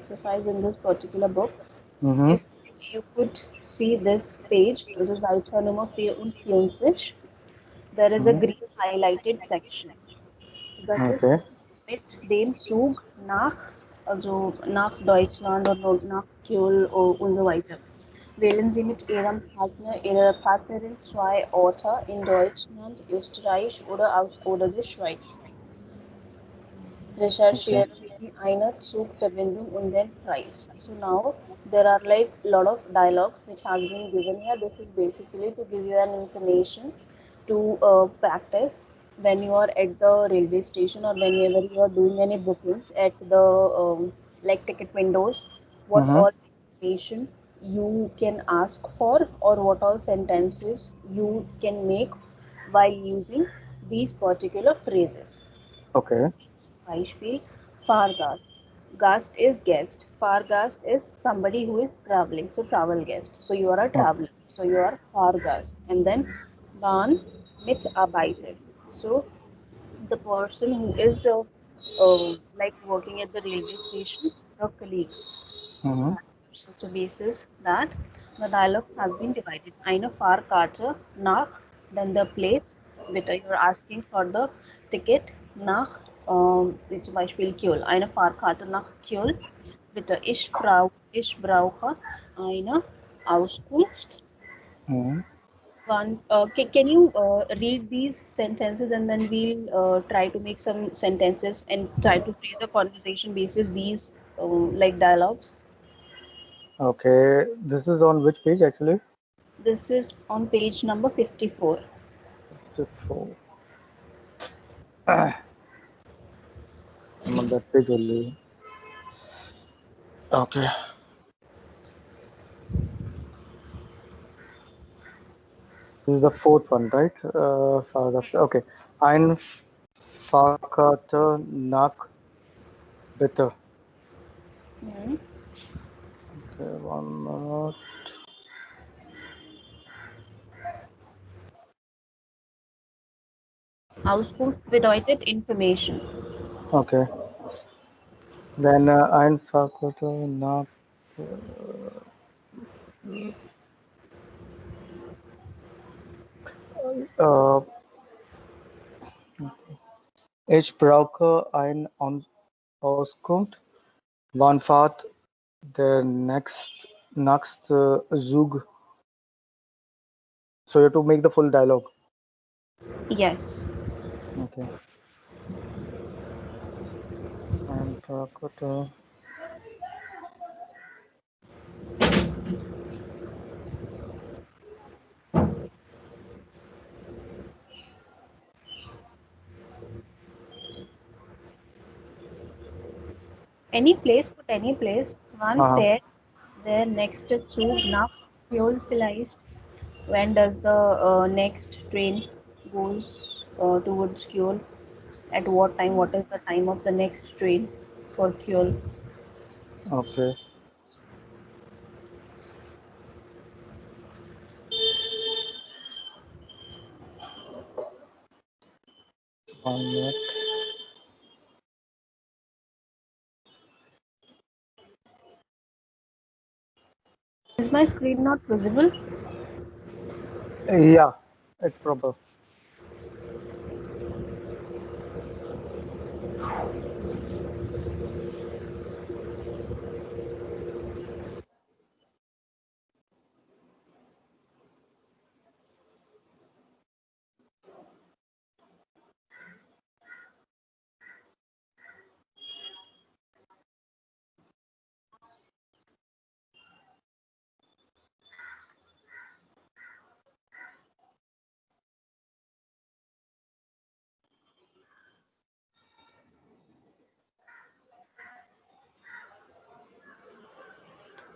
exercise in this particular book. Mm-hmm. If you could see this page, which is Seite Nummer 54, there is a Mm-hmm. green highlighted section. Das ist Okay. mit dem Zug nach, also nach Deutschland oder nach Kiel und so weiter. Wählen Sie mit Ihrem Partner, Ihrer Partnerin zwei Orte in Deutschland, Österreich oder der Schweiz. Okay. Recherchieren Sie eine Zugverbindung und den Preis. So now there are like a lot of dialogues which has been given here. This is basically to give you an information to practice when you are at the railway station or whenever you are doing any bookings at the like ticket windows. What Mm-hmm. all information you can ask for or what all sentences you can make while using these particular phrases. Okay. Beispiel Fahrgast. Gast is guest. Fahrgast is somebody who is traveling. So travel guest. So you are a Okay. traveler. So you are Fahrgast. And then Bahn Mitarbeiter. So the person who is like working at the railway station, your colleague. Mm-hmm. Such a basis that the dialogue has been divided. Eine Fahrkarte nach, then the place, bitte, you're asking for the ticket nach, zum Beispiel Köln. Eine Fahrkarte nach Köln, bitte, ich brauche eine Auskunft. Mm-hmm. One, can you read these sentences and then we'll try to make some sentences and try to phrase a conversation basis these like dialogues. Okay. This is on which page actually? This is on page number 54. 54. I'm on that page only. Okay. This is the fourth one, right? Okay. Ein Fahrkarte nach bitte. Mhm. Okay, 1 minute. Auskunft bedeutet Information. Okay. Then ein Fahrkarte nach uh, ich brauche ein Auskunft. Wann fährt der next Zug? So you have to make the full dialogue. Yes. Okay. Ein Fahrkarte. Any place, put any place. One Uh-huh. stairs, there next Zug nach Köln vielleicht. When does the next train goes towards Köln? At what time? What is the time of the next train for Köln? Okay. 1 minute. Is my screen not visible? Yeah, it's proper.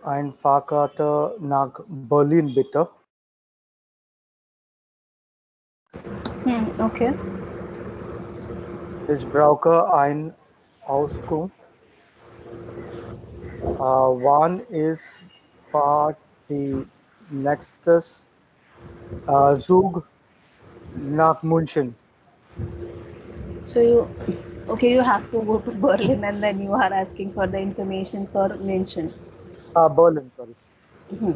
Ein Fahrkarte nach Berlin bitte. Okay. Ich brauche ein Auskunft. Wann ist fahrt die nächstes Zug nach München? So you Okay, you have to go to Berlin and then you are asking for the information for München. Berlin, sorry. Mhm.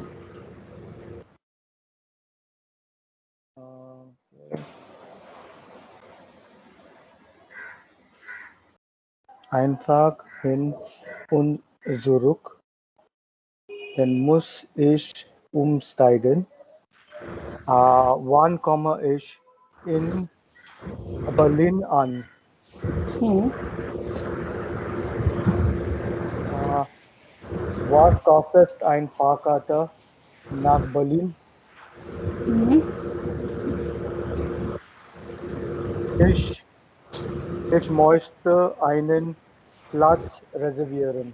Okay. Einfach hin und zurück. Dann muss ich umsteigen. Wann komme ich in Berlin an? Hmm. Äh, Was kostet ein Fahrkarte nach Berlin? Hmm. Ich, ich möchte einen Platz reservieren.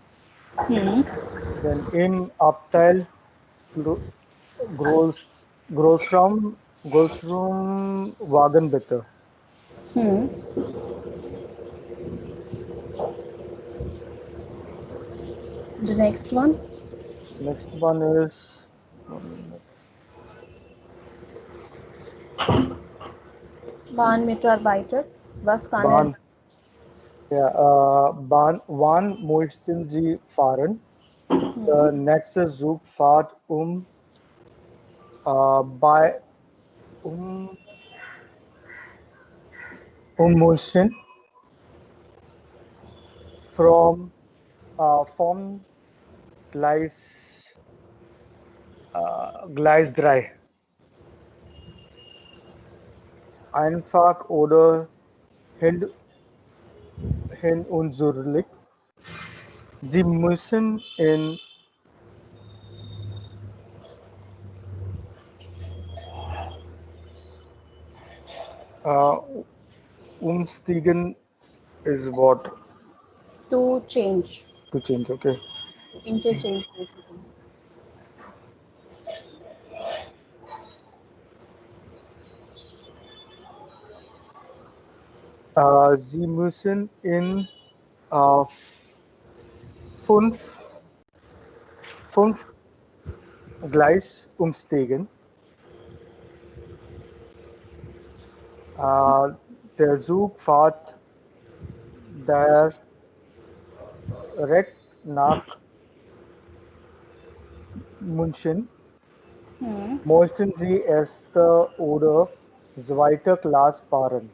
Hmm. Denn in Abteil Gro- Großraumwagen bitte. Hmm. The next one. Next one is 1 minute. Bahnmitarbeiter. Was kann er? Bahn, ja, wann möchten Sie fahren? Hmm. Der nächste Zug fährt bei um, München vom Gleis, Gleis 3. Einfach oder hin, hin und zurück. Sie müssen in uh, umsteigen is what To change. to change. Okay. Interchange basically. Sie müssen in uh, fünf, fünf Gleis umsteigen. Der Zug fährt direkt nach München. Hmm. Möchten Sie erste oder zweite Klasse fahren?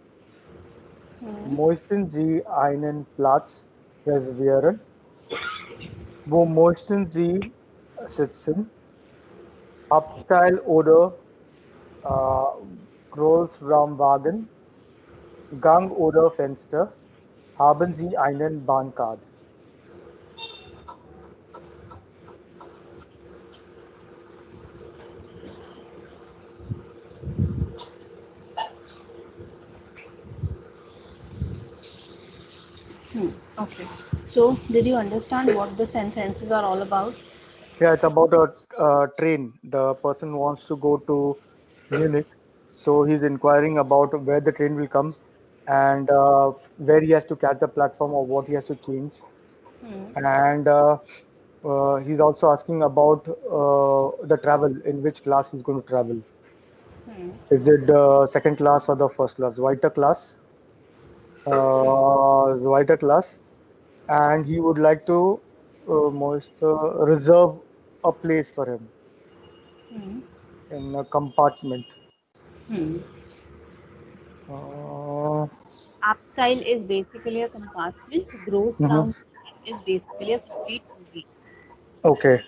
Hmm. Möchten Sie einen Platz reservieren? Wo möchten Sie sitzen? Abteil oder äh, Großraumwagen, Gang oder Fenster? Haben Sie einen Bahncard? Hmm. Okay. So, did you understand what the sentences are all about? Yeah, it's about a train. The person wants to go to Munich, so he's inquiring about where the train will come and where he has to catch the platform or what he has to change. Hmm. And he's also asking about the travel, in which class he's going to travel. Hmm. Is it the second class or the first class? Zweiter class, and he would like to reserve a place for him Hmm. in a compartment. Hmm. Uh, Upstyle is basically a compartment. Gross mhm. round is basically a complete bogie. Okay.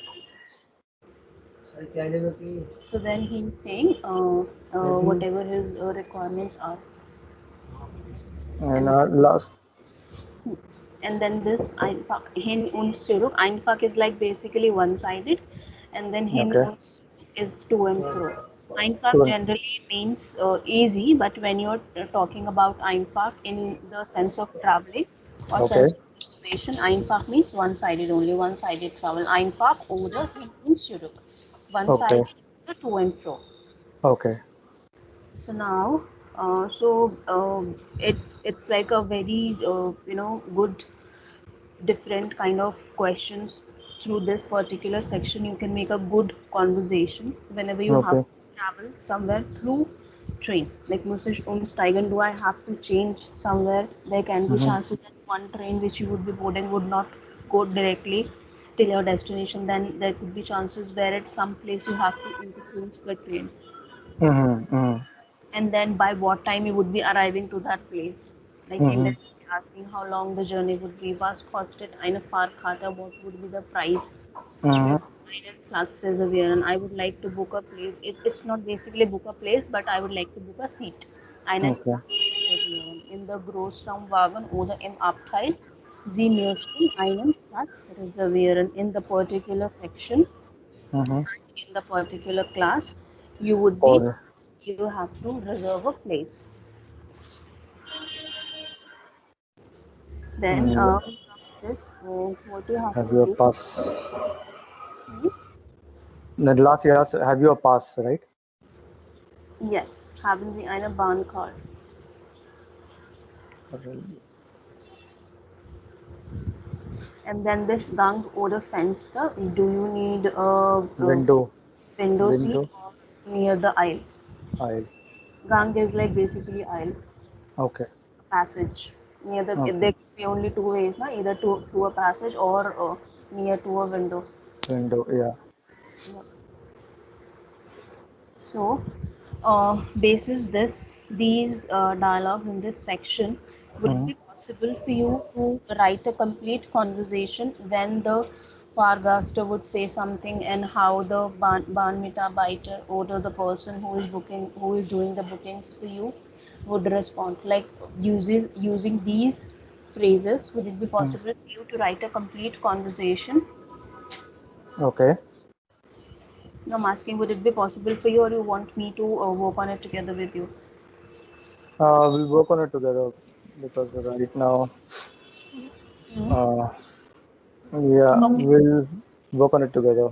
So then he's saying whatever his requirements are, And and last, and then this Einfach hin und zurück. Einfach is like basically one-sided, and then hin okay. und zurück is to and fro. Einfach Two. generally means easy, but when you're talking about Einfach in the sense of traveling or Okay. sense of persuasion, Einfach means one-sided only, one-sided travel. Einfach oder hin und zurück, Okay. one-sided to and fro. Okay. So now, it's like a very good different kind of questions. Through this particular section you can make a good conversation whenever you have Okay. to travel somewhere through train. Like muss ich umsteigen? Do I have to change somewhere? There can be chances that one train which you would be boarding would not go directly till your destination. Then there could be chances where at some place you have to interchange the train. And then by what time you would be arriving to that place. Like in the asking how long the journey would be, was kostet eine Fahrkarte, what would be the price? Ich möchte einen Platz reservieren. I would like to book a place. It's not basically book a place, but I would like to book a seat. Einen Okay. Platz reservieren. In the Großraumwagen oder im Abteil. Sie möchten einen Platz reservieren in the particular section, in the particular class. You would be, Or you have to reserve a place. Then this, what you have have to you a do. pass? Hmm? The last year, have you a pass, right? Yes, haben Sie eine Bahncard? And then this Gang oder Fenster, do you need a Window. window seat Window. or near the aisle? Aisle. Gang is like basically aisle, Okay. passage. Near the, Okay. there could be only two ways, na? Either through a passage or near to a window. Window. Yeah. Yep. So, basis these dialogues in this section, would it be possible for you to write a complete conversation when the Fahrgaster would say something and how the Bahnmitarbeiter or the person who is booking, who is doing the bookings for you, would respond? Like using these phrases, would it be possible for you to write a complete conversation? Okay. No, I'm asking, would it be possible for you, or you want me to work on it together with you? We'll work on it together because right now, Hmm. uh, yeah, Okay. we'll work on it together.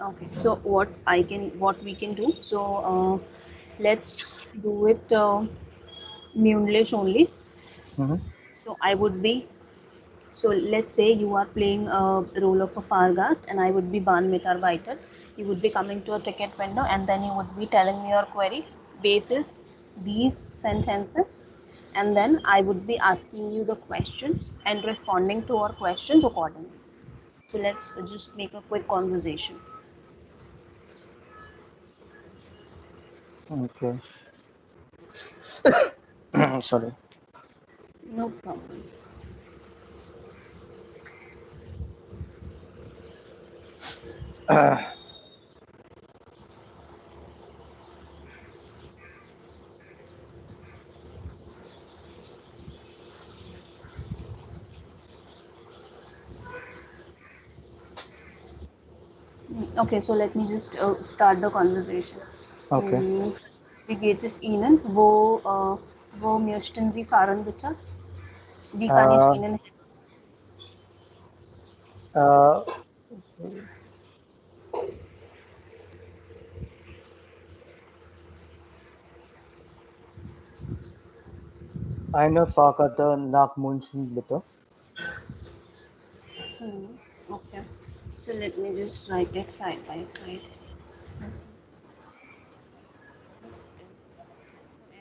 Okay. So what we can do? So let's do it English only. So I would be. So let's say you are playing a role of a Fargast, and I would be Ban Mitarbeiter. You would be coming to a ticket window, and then you would be telling me your query basis these sentences, and then I would be asking you the questions and responding to our questions accordingly. So let's just make a quick conversation. Okay. Sorry. No problem. Okay, so let me just start the conversation. Okay. Wie geht es Ihnen? Wo möchten Sie fahren, bitte? Wie kann ich Uh, Ihnen uh, eine Fahrkarte nach München, bitte. helpen? Okay, so let me just write it side by side.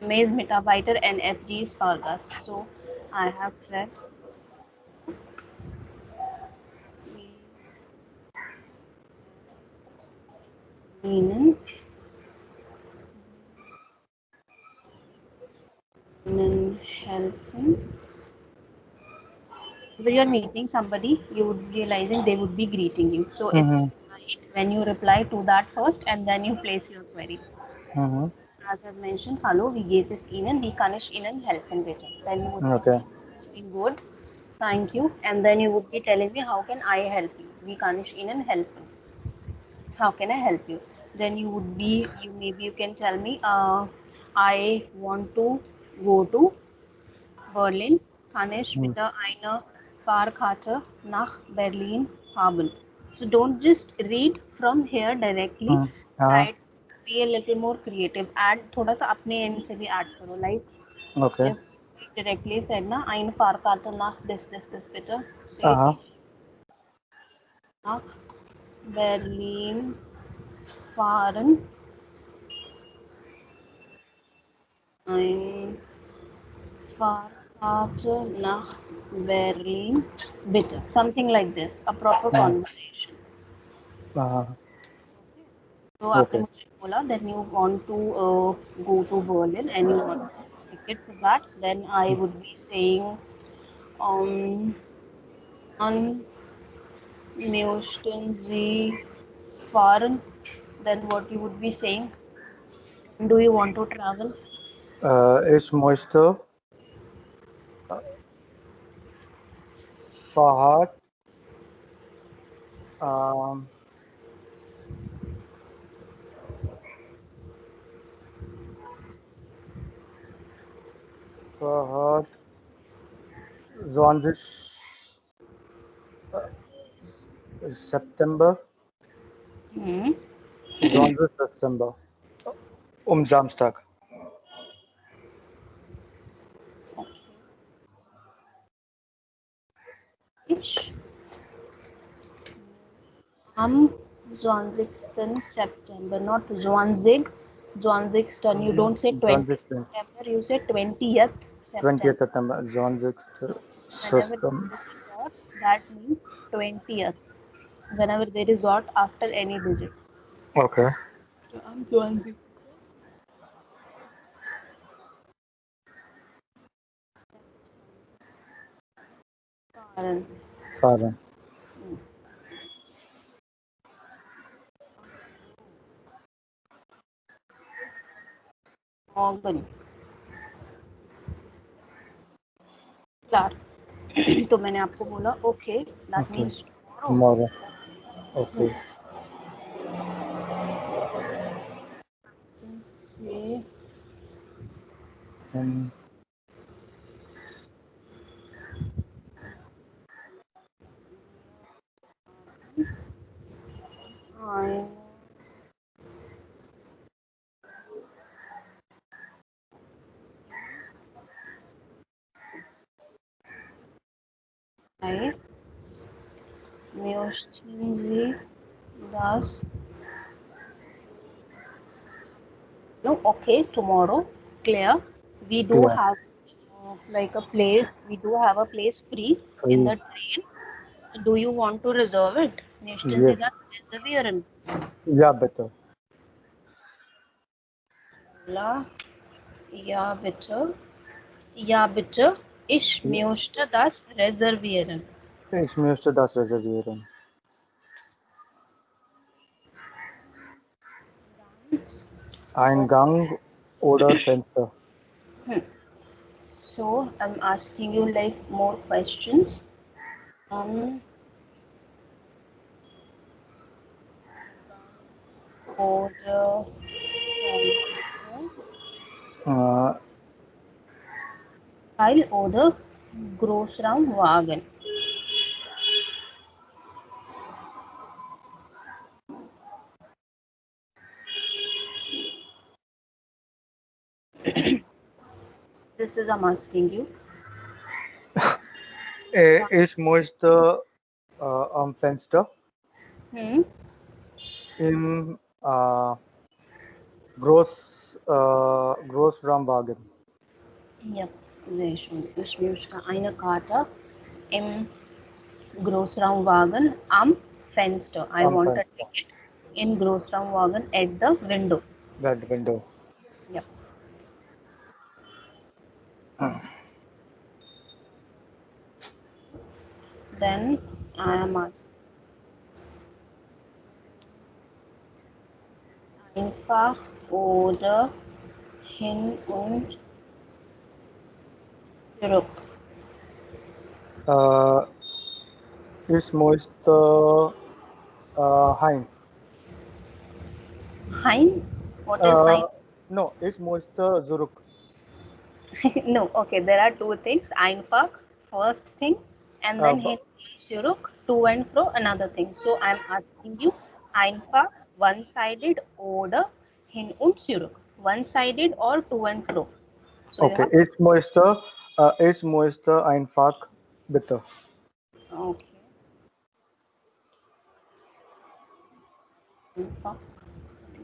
M is Mitarbeiter and FG is Fahrgast. So I have said Ihnen helfen. When you're meeting somebody, you would be realizing they would be greeting you. So it's right when you reply to that first and then you place your query. As I've mentioned, hallo, wie geht es Ihnen? Wie kann ich Ihnen helfen, bitte? Then you would be Okay. doing good, thank you, and then you would be telling me, how can I help you? Wie kann ich Ihnen helfen? How can I help you? Then you would be, maybe you can tell me, I want to go to Berlin. Kann ich bitte eine Fahrkarte nach Berlin haben? So don't just read from here directly. Try to be a little more creative. Add थोड़ा सा अपने end से भी add करो. Like Okay. if we directly said ना eine Fahrkarte nach this bitte. Say Uh-huh. nach Berlin fahren. Einfach nach Berlin, bitte. Something like this, a proper Uh, conversation. uh, So आपने okay. मुझे बोला that you want to go to Berlin and you want ticket for that, then I would be saying um, an möchten Sie fahren? Then what you would be saying? Do you want to travel? Ich möchte Fahrt ähm, Fahrt 20 September, Hmm. 20 September, Samstag. Ich am 20. September, not 20. 20. You don't say 20 20th, September, you say 20th 20th September. September, 20th Whenever there September. is a dot, that means 20th. Whenever there is dot after any digit. Okay. So am 20. Fahren. Fahren. Morgen. Klar. तो मैंने आपको बोला okay, that Okay. means tomorrow. Tomorrow. Okay. Say And I I möchten Sie das no okay tomorrow clear we do clear. have like a place we do have a place free in Free. the train. Do you want to reserve it? Möchten Sie Yes. das reservieren? Yeah, better. La, ja bitte. Ja bitte. Ich möchte das reservieren. Ich möchte das reservieren. Eingang oder Fenster? Hmm. So I'm asking you like more questions. Um, oder Äh, Teil oder Großraumwagen. This is I'm asking you. ich möchte am Fenster Hmm. im Großraumwagen. Ja, sehr schön. Ich möchte eine Karte im Großraumwagen am Fenster. I Am want a Fenster. ticket in Großraumwagen at the window. That window. Yep. Then I am asking einfach oder hin und zurück. Äh, ich möchte Hein. Hein? What is Äh, hein? no, ich möchte zurück. No, okay, there are two things. Einfach, first thing, and then hin zurück, to and fro, another thing. So I'm asking you, einfach, one-sided, oder hin und zurück, one-sided or to and fro. So you Okay, have, ich möchte einfach bitte. okay, einfach,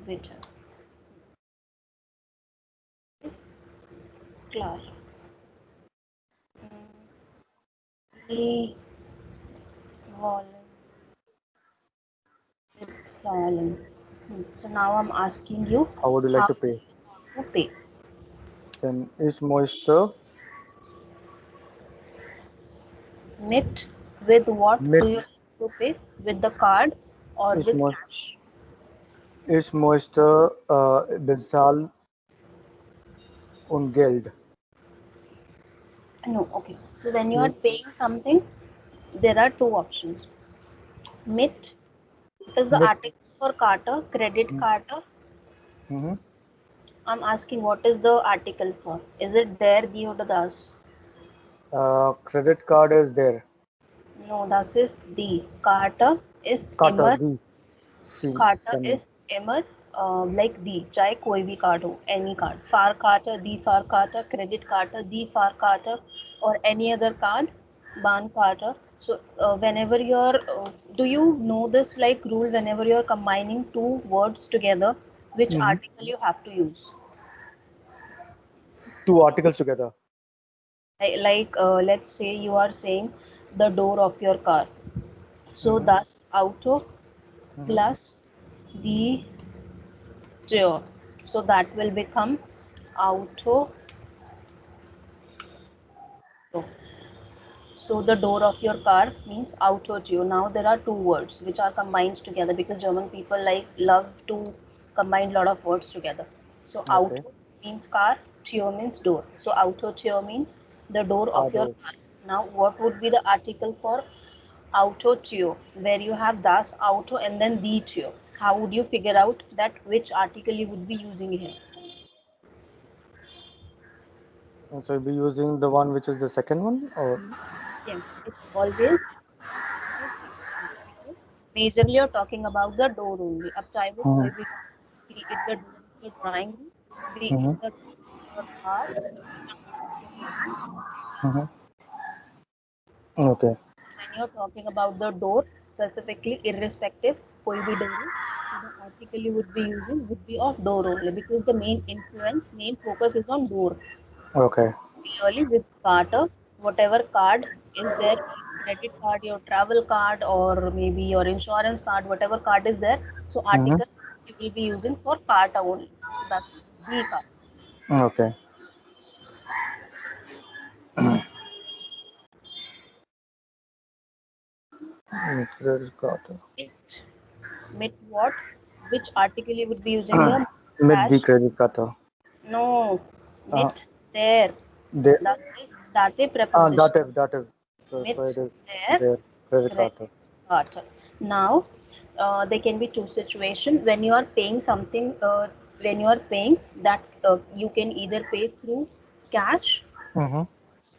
bitte. Klar. Die wollen bezahlen. So now I'm asking you, How would you like how to pay? to pay? Then ich möchte Mit, with what do you mit like to pay? With the card or ich with möchte cash? ich möchte bezahlen und Geld. No, okay. So when you are paying something, there are two options. Mit is the Mit article for Carter, credit Carter. mm-hmm. I'm asking what is the article for? Is it there, the or the das? Credit card is there. No, das is the. Carter is Carter immer. the fee Carter can is immer like the. चाहे कोई भी card हो, any card. Far Carter, the Far Carter, credit Carter, the Far Carter, or any other card, Ban Carter. So whenever you're, do you know this like rule? Whenever you're combining two words together, which mm-hmm. article you have to use? Two articles together. Like let's say you are saying the door of your car. So Mm-hmm. that's auto Mm-hmm. plus the door. So that will become auto. So the door of your car means auto Tür. Now there are two words which are combined together because German people like love to combine lot of words together. So Okay. auto means car, Tür means door. So auto Tür means the door Car of your door. car. Now what would be the article for auto Tür? Where you have das auto and then the Tür. How would you figure out that which article you would be using here? And so you'll be using the one which is the second one, or Yes, it's always majorly you're talking about the door only. अब चाहे वो कोई भी be it the door of your drawing room, be it mm-hmm. the door of your car, your home. Mm-hmm. Okay. When you're talking about the door specifically, irrespective कोई भी door हो, so the article you would be using would be of door only because the main influence, main focus is on door. Okay. Similarly, with Carter, whatever card is there, credit card, your travel card, or maybe your insurance card, whatever card is there, so Mm-hmm. article you will be using for Carter only. So that's the card. Okay. Credit card. Mit, mit what? Which article you would be using here? Mit the Cash? credit card. No, Uh, mit there. they That is date preposition. dative. So Mit it is there. their credit Credit card. card. Now, there can be two situations when you are paying something. When you are paying that, you can either pay through cash, Mm-hmm.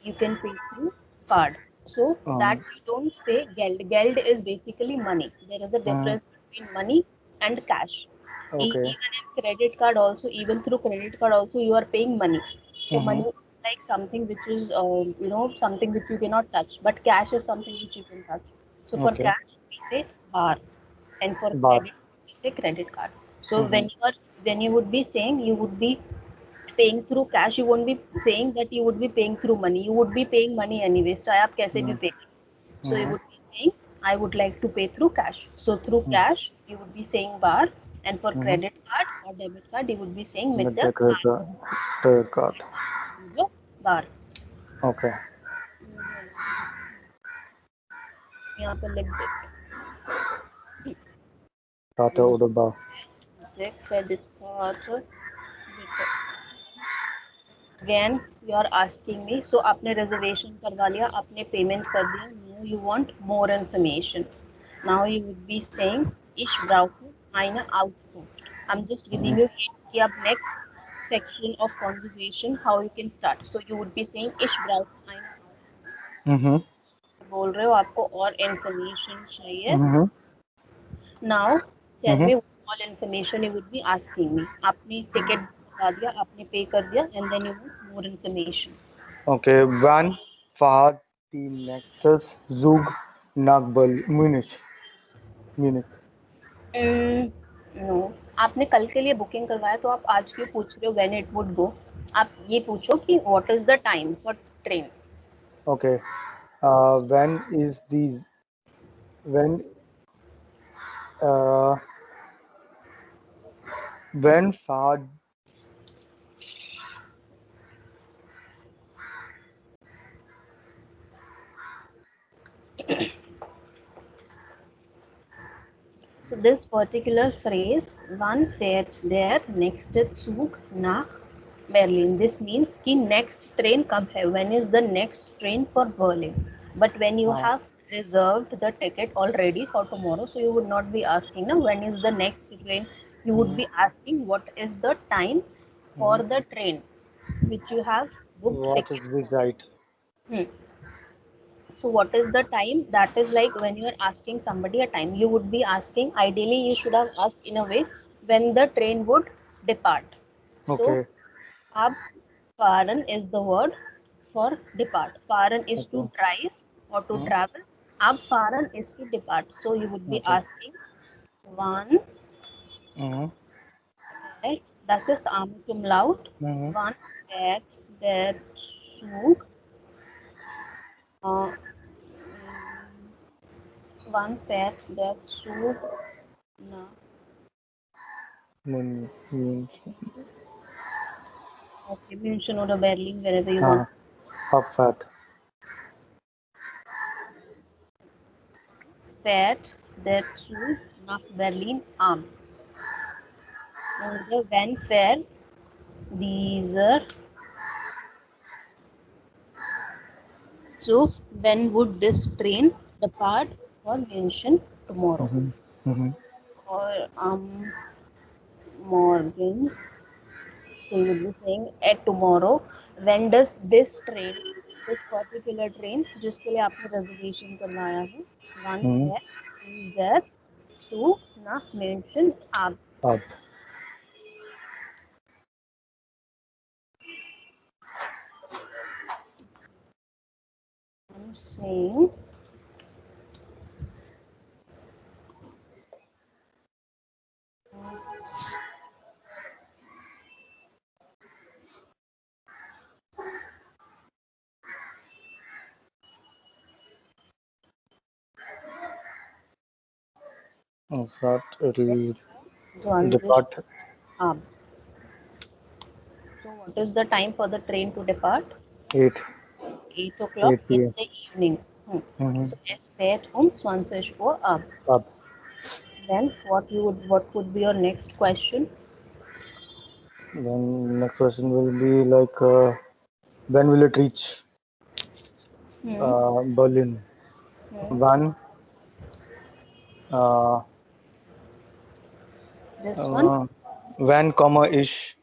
you can pay through card. So that Um, we don't say geld. Geld is basically money. There is a mm, difference between money and cash. okay. Even in credit card also, even through credit card also, you are paying money. So Mm-hmm. money is like something which is, something which you cannot touch. But cash is something which you can touch. So for Okay. cash, we say bar, and for Bar. credit, we say credit card. So Mm-hmm. when you would be saying you would be paying through cash, you won't be saying that you would be paying through money. You would be paying money anyways. चाहे आप कैसे भी pay करें. So you Mm-hmm. would be saying, I would like to pay through cash. So through cash, you would be saying bar, and for Mm-hmm. credit card or debit card, you would be saying with With the the credit card. bar. Okay. यहाँ पर लिख देते Tata हैं. Udoba. Credit card. Again, you are asking me. So आपने reservation करवा लिया, आपने payment कर दिया. Now you want more information. Now you would be saying, ich brauche eine Auskunft. I'm just giving you hint कि अब next section of conversation how you can start. So you would be saying, ich brauche eine Auskunft. Mm-hmm. बोल रहे हो आपको और information चाहिए. Mm-hmm. Now tell Mm-hmm. me what all information you would be asking me. आपने ticket बता दिया, आपने pay कर दिया, and then you want more information. Okay. Wann fahrt die nächstes Zug nach Munich? Munich. No, आपने कल के लिए बुकिंग करवाया तो आप आज क्यों पूछ रहे हो व्हेन इट वुड गो? आप ये पूछो कि what is the time for train. Okay. When is these when uh, when far So this particular phrase, wann fährt der nächste Zug nach Berlin? This means कि next train कब है? When is the next train for Berlin? But when you uh, have reserved the ticket already for tomorrow, so you would not be asking now when is the next train. You would mhm, be asking what is the time for mhm. the train which you have booked What is ticket. this right? Hmm. So what is the time? That is like when you are asking somebody a time, you would be asking, ideally you should have asked in a way when the train would depart. So Okay. ab fahren is the word for depart. Fahren is to Okay. drive or to Mhm, travel. Ab fahren is to depart. So you would be okay. asking wann Mhm, fährt, das ist Umlaut, mhm, wann fährt der Zug, äh, wann fährt der Zug nach means Okay, München or Berlin, wherever you want. Abfahrt. Fährt der Zug nach Berlin am? Oder wann fährt dieser Zug? When would this train depart for München tomorrow? Mhm, mhm. Or morgen. So you would be saying at tomorrow. When does this particular train, जिसके लिए आपने reservation करवाया है, wann Mhm. fährt dieser Zug nach München ab? Ab. I'm saying That it'll Zwanzig depart ab. So what is the time for the train to depart? 8 8 o'clock 8 in p.m. the evening. Mhm. So es fährt 20 Uhr ab. Ab. Then what would be your next question? Then next question will be like when will it reach Hmm. Berlin? Hmm. When uh, This one. uh, when comma ish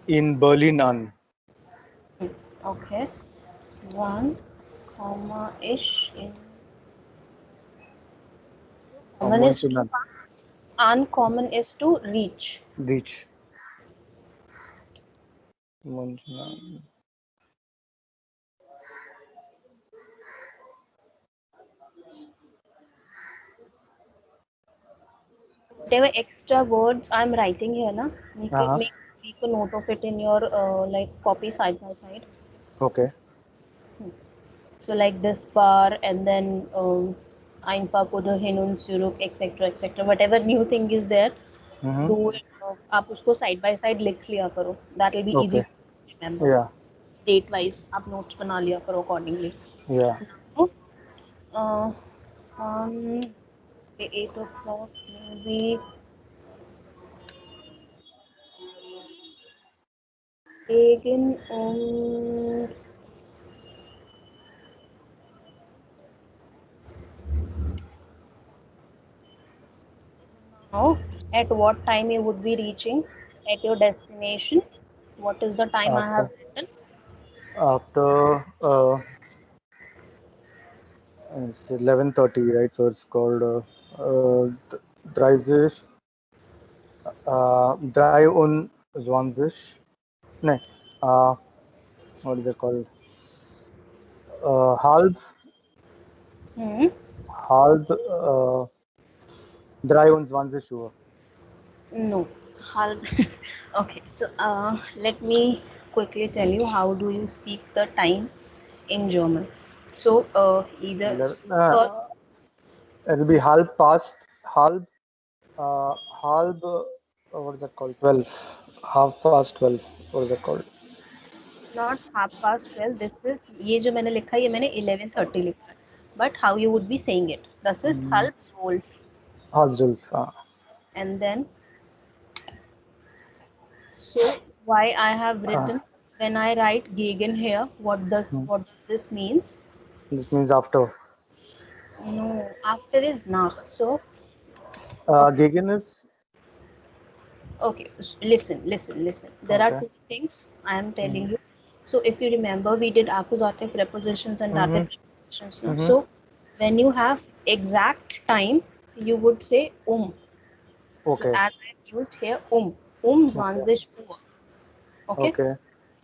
in Berlin an Okay. One comma ish in common is to München uncommon is to reach. reach München. Whatever extra words I'm writing here, na, Uh-huh. make a note of it in your like copy side by side. Okay. So like this bar and then einfach oder hin und zurück etc etc whatever new thing is there Mm-hmm. do it आप उसको side by side लिख लिया करो that will be easy Okay. to remember Yeah. date wise आप notes बना लिया करो accordingly Yeah. now uh, um, 8 o'clock maybe again now at what time you would be reaching at your destination what is the time I have After written after it's 11:30, right? So it's called Dreißig, 23 No, uh, what is it called? Halb, hmm? halb, 23 Uhr. No, halb. Okay, so let me quickly tell you how do you speak the time in German. So either first, It'll be halb past, halb, halb, what is that called? 12, half past 12. What is that called? not 12:30. This is ये जो मैंने लिखा है ये मैंने 11:30 लिखा है. But how you would be saying it? This is halb 12, Halb 12. and then so why I have written when I write gegen here? What does this means? This means after. No, after is nach. So Gegen is okay, listen. There are okay. two things I am telling you. So if you remember, we did accusative prepositions and dative prepositions. No? So when you have exact time, you would say So Okay. as I've used here zwanzig Uhr. Okay. Okay.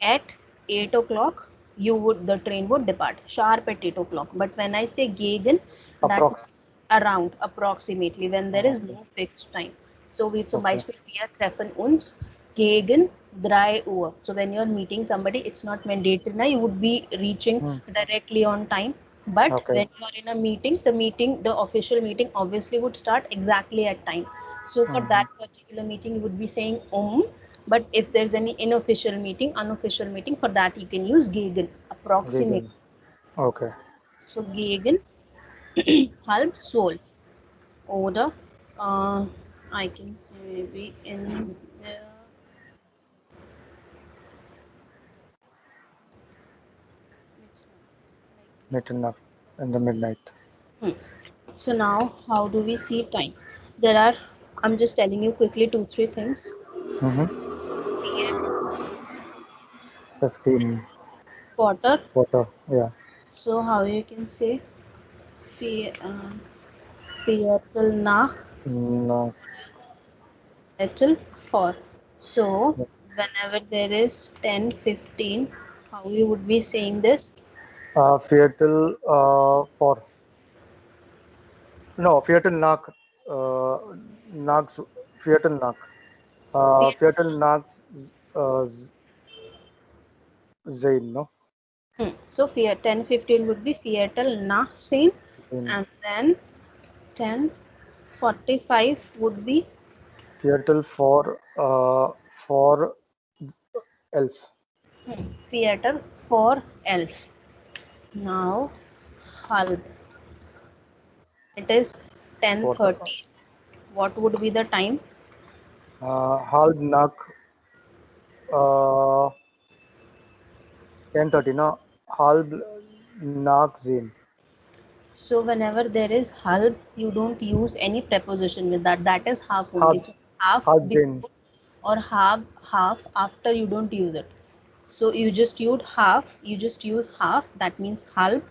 At 8 o'clock, the train would depart sharp at 8 o'clock. But when I say gegen, that Approx. means around, approximately, when there is no fixed time. So zum Okay. Beispiel wir treffen uns gegen 3 Uhr. So when you're meeting somebody, it's not mandatory. Now you would be reaching directly on time. But Okay. when you are in a meeting, the official meeting obviously would start exactly at time. So for that particular meeting, you would be saying but if there's any unofficial meeting, for that you can use gegen, approximate. Gegen. Okay. So gegen halb 12 oder I can say maybe in the Midnight. In the midnight. So now how do we see time? I'm just telling you quickly 2-3 things. 15. Quarter. Quarter. Yeah. So how you can say Viertel nach No. Viertel for. So whenever there is 10:15, how you would be saying this? Viertel 4. No, Viertel nach. Nach. Viertel nach. Viertel nach Zain, no? So 10:15 would be Viertel nach 10, In and then 10:45 would be Viertel for elf. Viertel for elf. Now halb. It is Quarter. 10:30. What would be the time? Halb nach 10:30, no? Halb nach Zain. So whenever there is halb, you don't use any preposition with that. That is half only. Halb. So half Halb Zain. before or half after, you don't use it. So you just use half. You just use half. That means halb,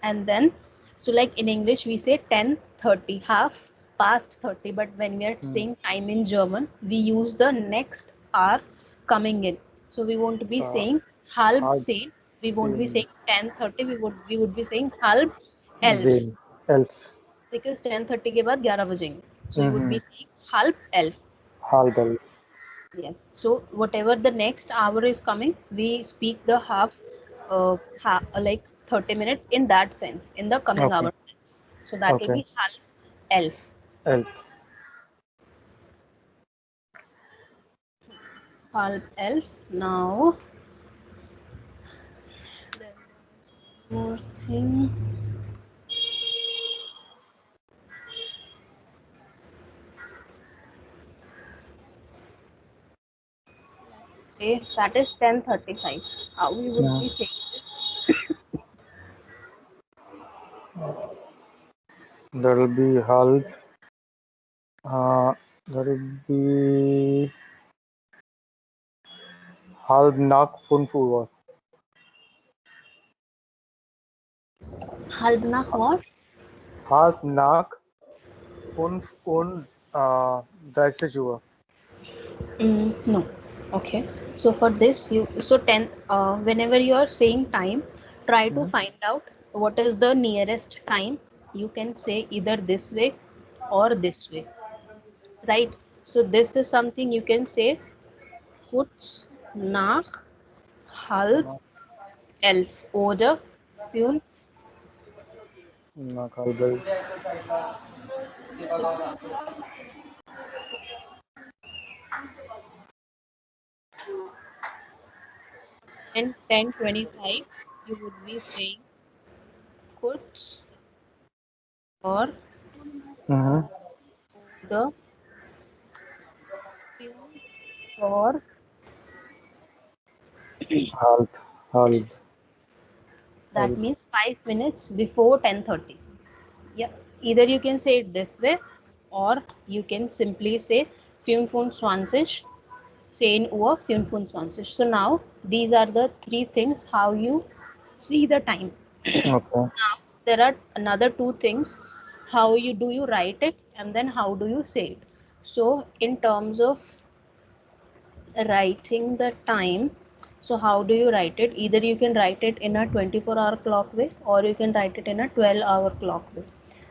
and then so like in English we say 10:30, half past 30. But when we are saying time in German, we use the next hour coming in. So we won't be saying halb Halb 10. We won't be Zain. saying 10:30. We would be saying halb 11, Zain. Elf. because 10:30 के बाद 11 बजेंगे. So you would be saying halb 11. Halb elf. Yes. So whatever the next hour is coming, we speak the like 30 minutes in that sense, in the coming Okay. hour sense. So that will Okay. be halb elf. Elf. Halb elf. Now, then more thing. Okay, that is 10:35. How we would be saying this? There will be halb. There will be halb nach 5 Uhr. Halb nach what? Halb nach 5 und 30 Uhr. No. Okay. So for this, so 10. Whenever you are saying time, try to find out what is the nearest time. You can say either this way or this way, right? So this is something you can say kurz nach, halb, 11 oder fünf, nach halb 11. and 10:25 you would be saying kurz or Mhm. oder fünf or Halb, halb. that Halb. means 5 minutes before 10:30. Yeah, either you can say it this way or you can simply say 25, 10 Uhr, 25. So now these are the three things how you see the time. Okay. Now there are another two things, how you write it and then how do you say it. So in terms of writing the time, so how do you write it? Either you can write it in a 24-hour clock way or you can write it in a 12-hour clock way.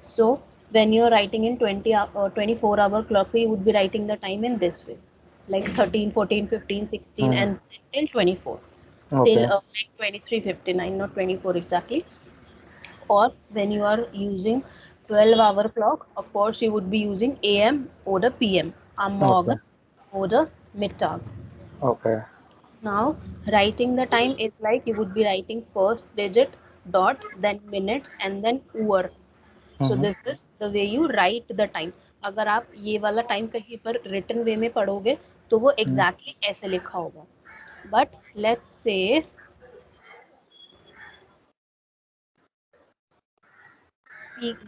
So when you're writing in 24-hour clock way, you would be writing the time in this way, like 13, 14, 15, 16, Mhm. and till 24, till Okay. like 23:59, not 24 exactly. Or when you are using 12-hour clock, of course you would be using AM or the PM, am Okay. morgen oder mittag. Okay. Now, writing the time is like you would be writing first digit, dot, then minutes, and then hour. So Mhm. this is the way you write the time. अगर आप ये वाला time कहीं पर written way में पढ़ोगे तो वो Mhm. exactly ऐसे लिखा होगा. But let's say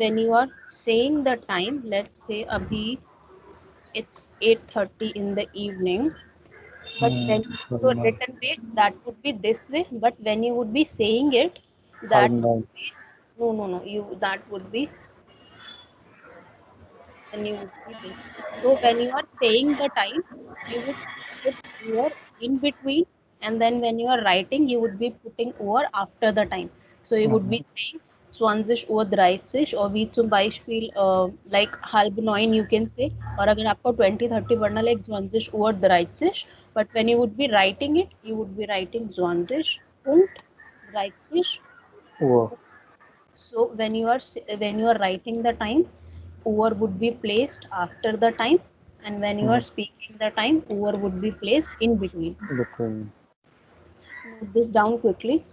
when you are saying the time, let's say अभी it's 8:30 in the evening. But when so Mhm. written way that would be this way, but when you would be saying it, Halb that would 9. be no, you that would be when you would be this. So when you are saying the time, you would put over in between, and then when you are writing, you would be putting over after the time. So you would Mhm. be saying 20 Uhr 30 or wie zum Beispiel like halb neun you can say. और अगर आपको 20:30 पढ़ना like 20 Uhr 30, but when you would be writing it, you would be writing 20 und 30. Uhr. So when you are writing the time, over would be placed after the time, and when you are Mhm. speaking the time, over would be placed in between. Between. Note this down quickly.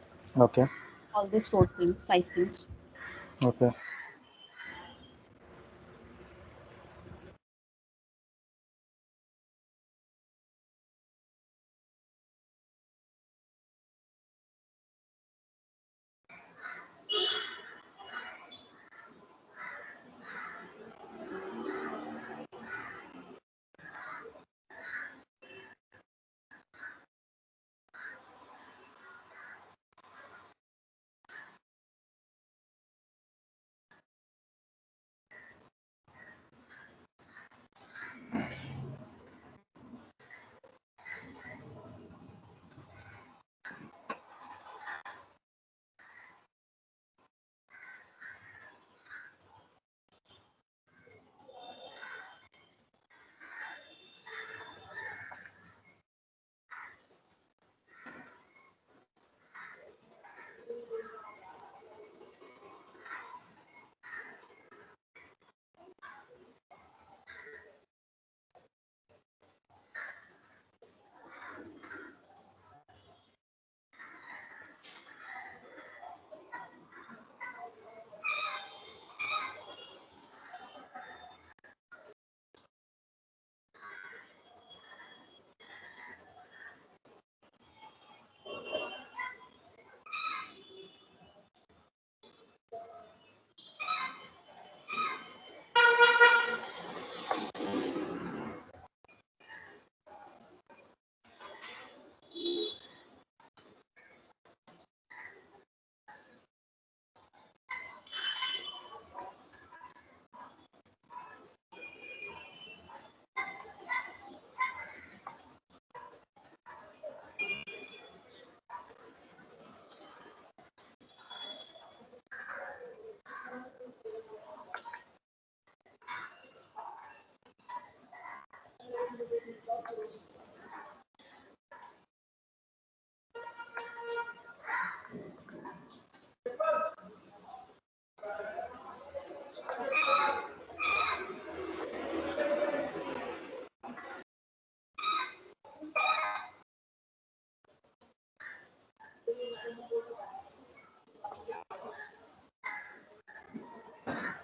Okay. All these four things, five things. Okay.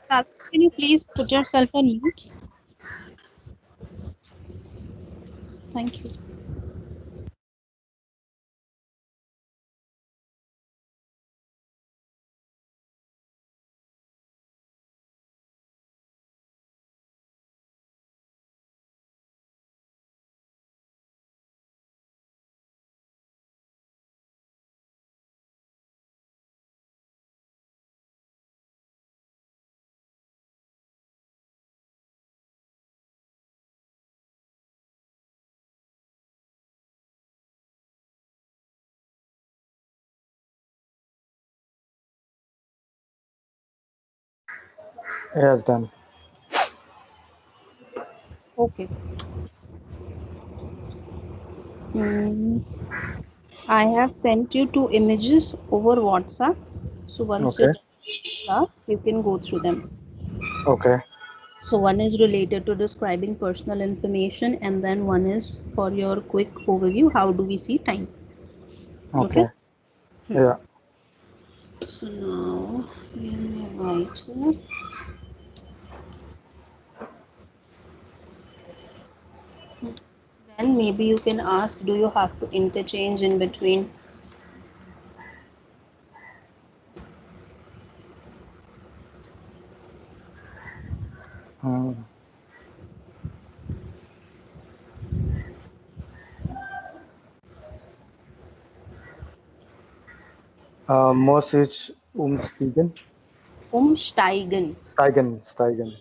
Can you please put yourself on mute? Thank you. Yes, done. Okay. Mm, I have sent you two images over WhatsApp. So once you're Okay. done with the class, you can go through them. Okay. So one is related to describing personal information, and then one is for your quick overview. How do we see time? Okay. Okay. Yeah. So now we write here. Then maybe you can ask, do you have to interchange in between? Hmm. Muss ich umsteigen? Umsteigen. Steigen. Steigen.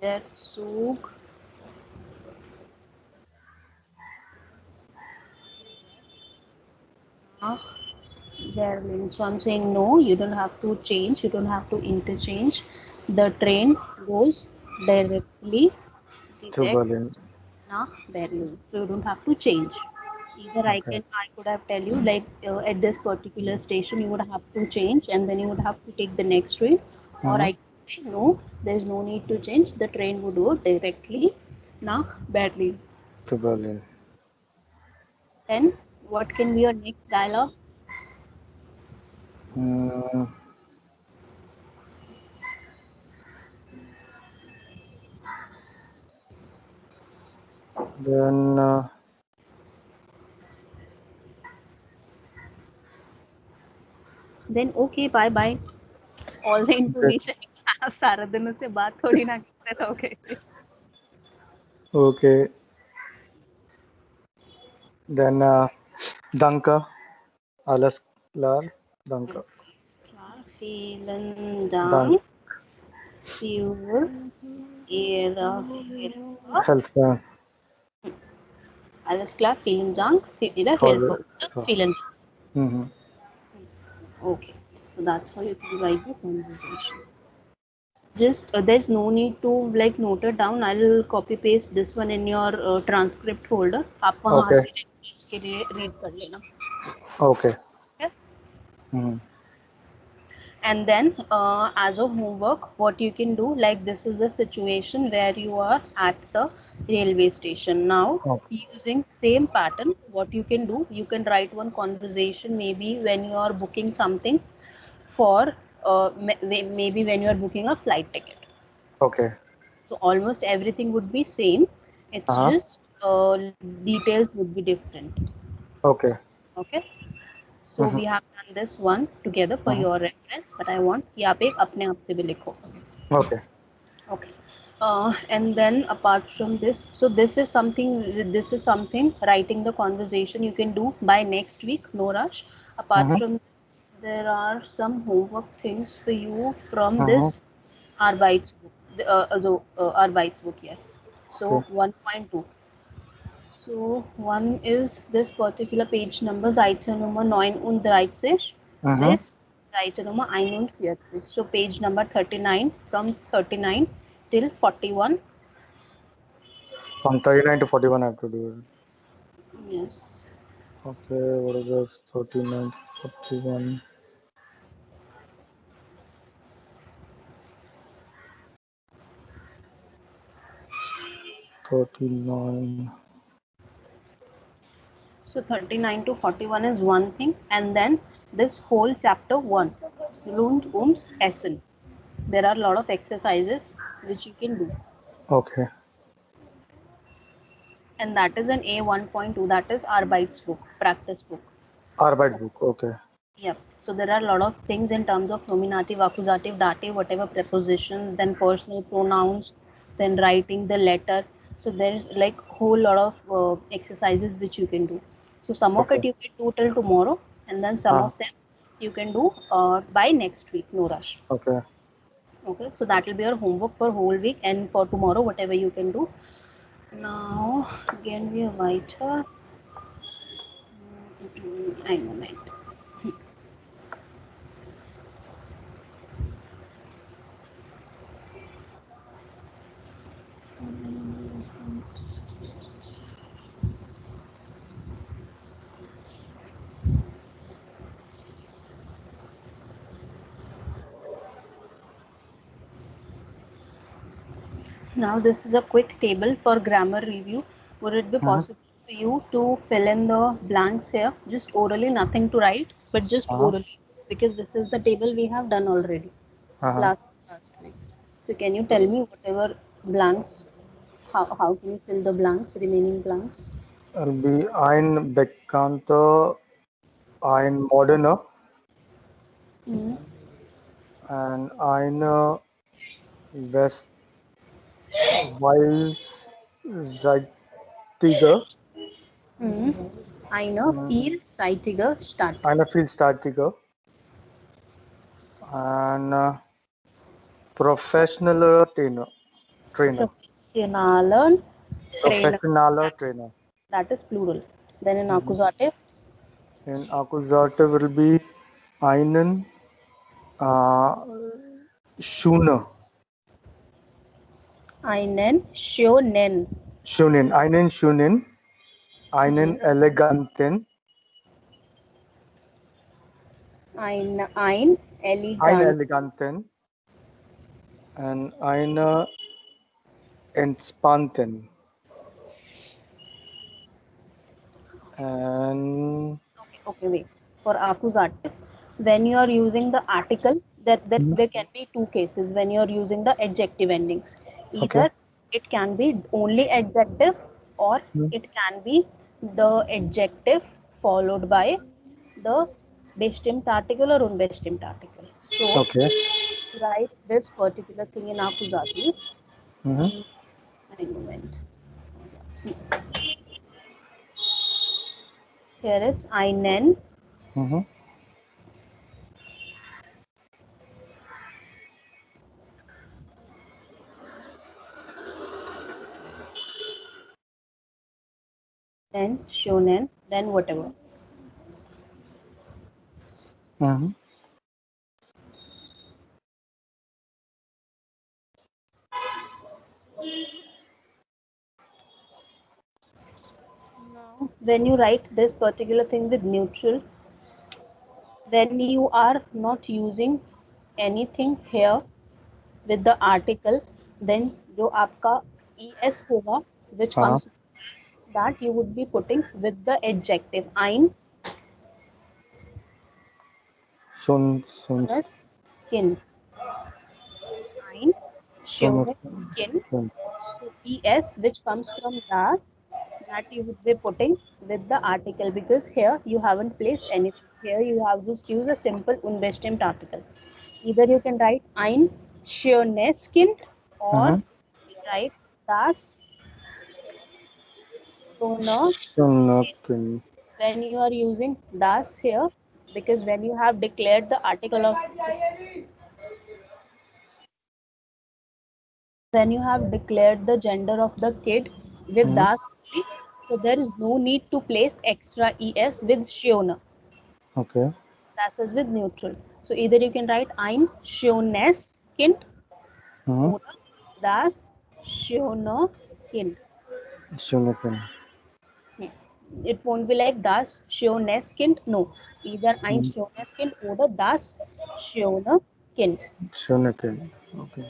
Der Zug nach Berlin. So I'm saying no, you don't have to change, you don't have to interchange. The train goes directly To direct Berlin. nach Berlin. So you don't have to change. Either Okay. I could have tell you like at this particular station you would have to change and then you would have to take the next train, or Hmm. I could say no, there is no need to change. The train would go directly nach Berlin. To Berlin. Then what can be your next dialogue? Hmm. Then Then okay, bye bye. All the okay. information आप सारा दिन उससे बात थोड़ी ना करते रहोगे. Okay. Then Danke. Alles klar. Danke. Vielen Dank. Dank für Ihre Hilfe. Helfen Alles klar, vielen Dank für Ihre for. Hilfe. Vielen Dank. Mm-hmm. Okay, so that's how you can write the conversation. Just there's no need to like note it down. I'll copy paste this one in your transcript folder. आप वहाँ Okay. से इसके लिए read कर लेना. Okay. Okay? Mm-hmm. And then as a homework, what you can do, like this is the situation where you are at the railway station. Now Okay. using same pattern, what you can do, you can write one conversation maybe when you are booking something for maybe when you are booking a flight ticket. Okay. So almost everything would be same. It's Uh-huh. just details would be different. Okay. Okay. So Mm-hmm. we have done this one together for Mm-hmm. your reference, but I want कि आप एक अपने आप से भी लिखो. Okay. Okay. And then apart from this, so this is something writing the conversation you can do by next week, no rush. Apart Mm-hmm. from this, there are some homework things for you from Mm-hmm. this Arbeitsbook, Arbeitsbook, yes. Okay. So 1.2. So one is this particular page number, Seite Nummer 39, Mm-hmm. this Seite Nummer 41. So page number 39, from 39 till 41. From 39 to 41, I have to do it. Yes. Okay. What is this? 39 to 41. 39. So 39 to 41 is one thing, and then this whole chapter 1, Rund ums Essen. There are a lot of exercises which you can do, Okay. and that is an A1.2. That is Arbeitsbuch, practice book. Arbeitsbuch. Okay. Yep. So there are a lot of things in terms of nominative, accusative, dative, whatever prepositions, then personal pronouns, then writing the letter. So there's like whole lot of exercises which you can do. So some of Okay. it you can do till tomorrow, and then some of them you can do by next week. No rush. Okay. Okay. So that will be your homework for whole week, and for tomorrow whatever you can do. Now again we are weiter. Ein Moment. Now this is a quick table for grammar review. Would it be possible for you to fill in the blanks here? Just orally, nothing to write, but just orally, because this is the table we have done already last week. So can you tell me whatever blanks, how can you fill the blanks, remaining blanks? It'll be ein bekannter, ein moderner, Mm. and eine Westweißseitige, Mm. Eine vielseitige Stadt. eine vielseitige, and professioneller Trainer. Professionaler Trainer. Professioneller Trainer. That is plural. Then in accusative, In accusative will be einen schöner. einen Schönen, einen schönen, einen eleganten, ein einen elegant, eleganten, und eine entspannten. And okay, wait. For accusative, when you are using the article, that there can be two cases when you are using the adjective endings. okay. Either it can be only adjective, or it can be the adjective followed by the bestimmt article or unbestimmt article. So Okay. write this particular thing in accusative. Mm-hmm. One moment. Here it's einen. Mm-hmm. Then shonen, then whatever. Mm-hmm. Now, when you write this particular thing with neutral, when you are not using anything here with the article, then जो आपका es होगा, which Uh-huh. comes, that you would be putting with the adjective ein Schon, plus kin. Ein schon, schönes Kind. So es, which comes from das, that you would be putting with the article, because here you haven't placed anything. Here you have just used a simple unbestimmt article. Either you can write ein schönes Kind, or mm-hmm. you can write das schöne. Schönerkin. When you are using das here, because when you have declared the article of, when you have declared the gender of the kid with das only, so there is no need to place extra es with schöne. Okay. Das is with neutral. So either you can write ein schönes Kind Mm-hmm. oder das schöne Kind. Schönerkin. It won't be like das schönes Kind. No, either ein schönes Kind oder das schöne Kind. Schönerkin. Okay.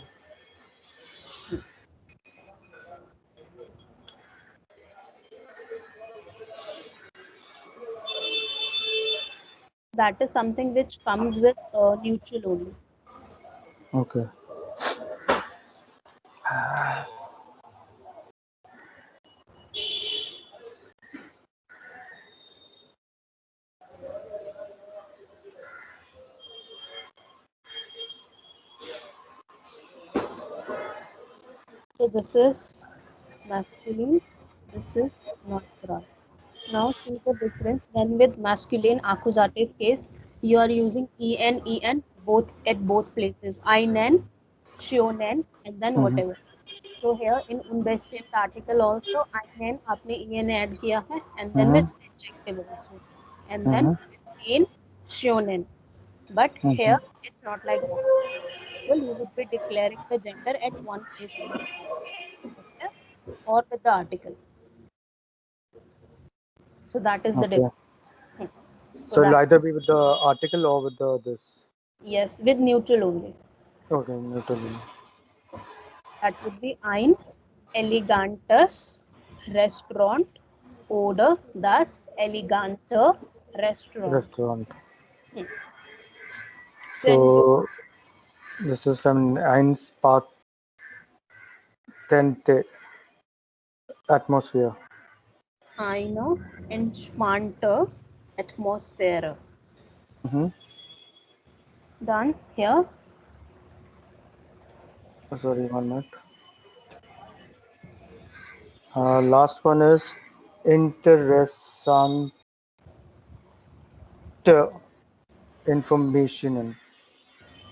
That is something which comes with neutral only. Okay. So this is masculine, this is neutral. Now see the difference. Then with masculine accusative case, you are using en both at both places. Einen, shonen, and then Mm-hmm. whatever. So here in unbestimmt article also einen आपने en add किया है, and then with Mm-hmm. adjective also, and then Mm-hmm. in shonen. But Mm-hmm. here it's not like that. Well, you would be declaring the gender at one place only, okay? Or with the article. So that is the Okay. difference. Hmm. So So it'll that, either be with the article or with the this. yes, with neutral only. Okay, neutral. That would be ein elegantes Restaurant oder das elegante Restaurant. Restaurant. Hmm. Then you So this is from Eins Patente atmosphere. eine entspannte Atmosphäre. Mm-hmm. Dann here Sorry, one minute. Last one is interessante information.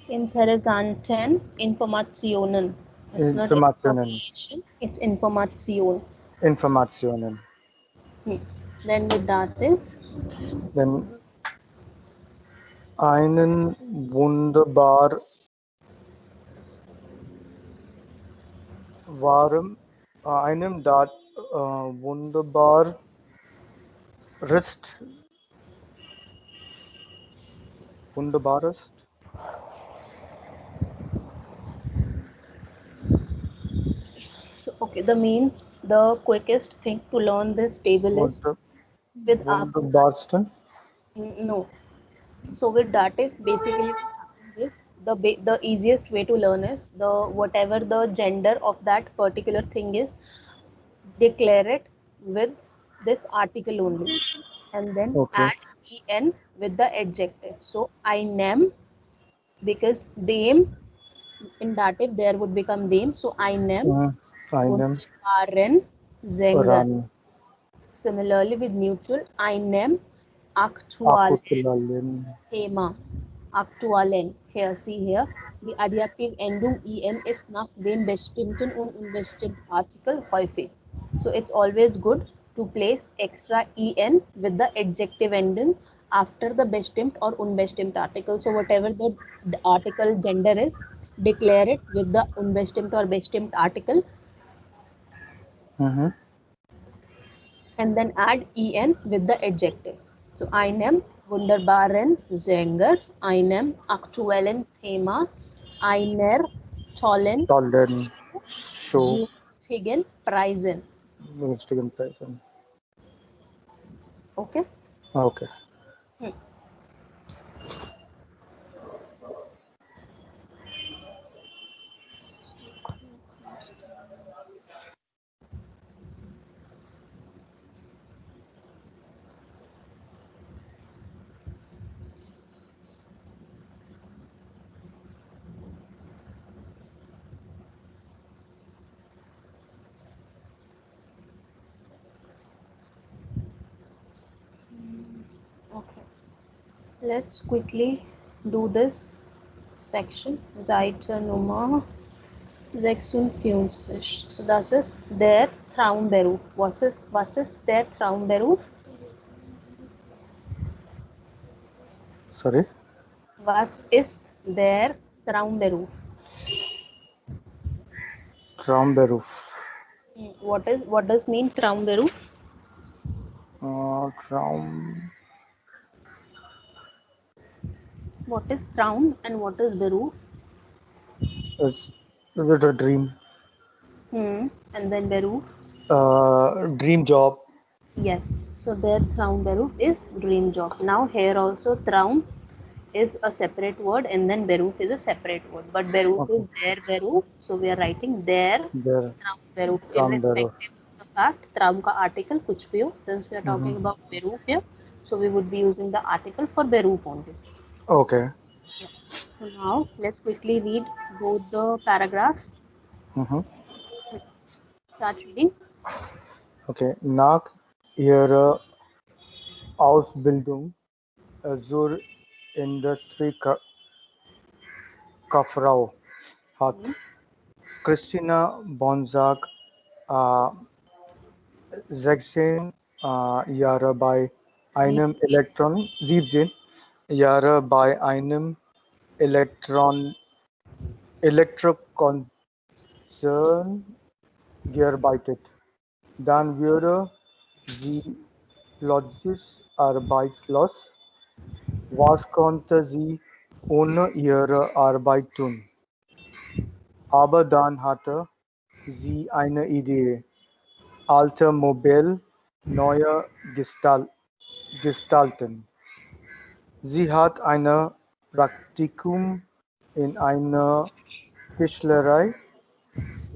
interessanten Informationen. It's not Informationen. information, it's Information. Informationen. Hmm. Then with dative, Then einen wunderbar warm, einem dat wunderbar Rest, wunderbares, so okay, the quickest thing to learn this table is wunder, with accusative. wunderbarsten. No. So with dative, basically what happens is the easiest way to learn is the whatever the gender of that particular thing is, declare it with this article only, and then Okay. add en with the adjective. So I name, because them in dative there would become them. So I name Einem wunderbaren Sänger. ran Similarly with neutral, I name aktuellen akutulalim. Thema, aktuellen. Here, see here. Die Adjektivendung en ist nach dem bestimmten und unbestimmten Artikel häufig. So it's always good to place extra en with the adjective ending after the bestimmt or unbestimmt article. So whatever the article gender is, declare it with the unbestimmt or bestimmt article, Mm-hmm. and then add en with the adjective. So einem wunderbaren Sänger, einem aktuellen Thema, einer tollen, Tollen show günstigen Preisen. Michigan present. Okay? Okay. Hmm. Okay. Let's quickly do this section. Seite Nummer 56. So das ist der Traumberuf. Was ist der Traumberuf? Sorry. Was ist der Traumberuf? Traumberuf. What does mean Traumberuf? Traum What is Traum and what is Beruf? is it a dream? And then Beruf? Dream job. Yes. So their Traumberuf is dream job. Now here also Traum is a separate word and then Beruf is a separate word. But Beruf is Okay. their Beruf. So we are writing their There, Traum Beruf from there. irrespective of the fact. Traum का article कुछ भी हो. Since we are talking about Beruf here, so we would be using the article for Beruf only. Okay. Yeah. So now let's quickly read both the paragraphs. Mm-hmm. Start reading. Okay. Nach ihrer Ausbildung zur Industriekauffrau hat Hmm. Christina Bonsack äh, 16 Jahre bei Read. einem 17 Jahre bei einem Elektrokonzern gearbeitet. Dann wurde sie plötzlich arbeitslos. Was konnte sie ohne ihre Arbeit tun? Aber dann hatte sie eine Idee. Automobil neu gestalten. Sie hat ein Praktikum in einer Tischlerei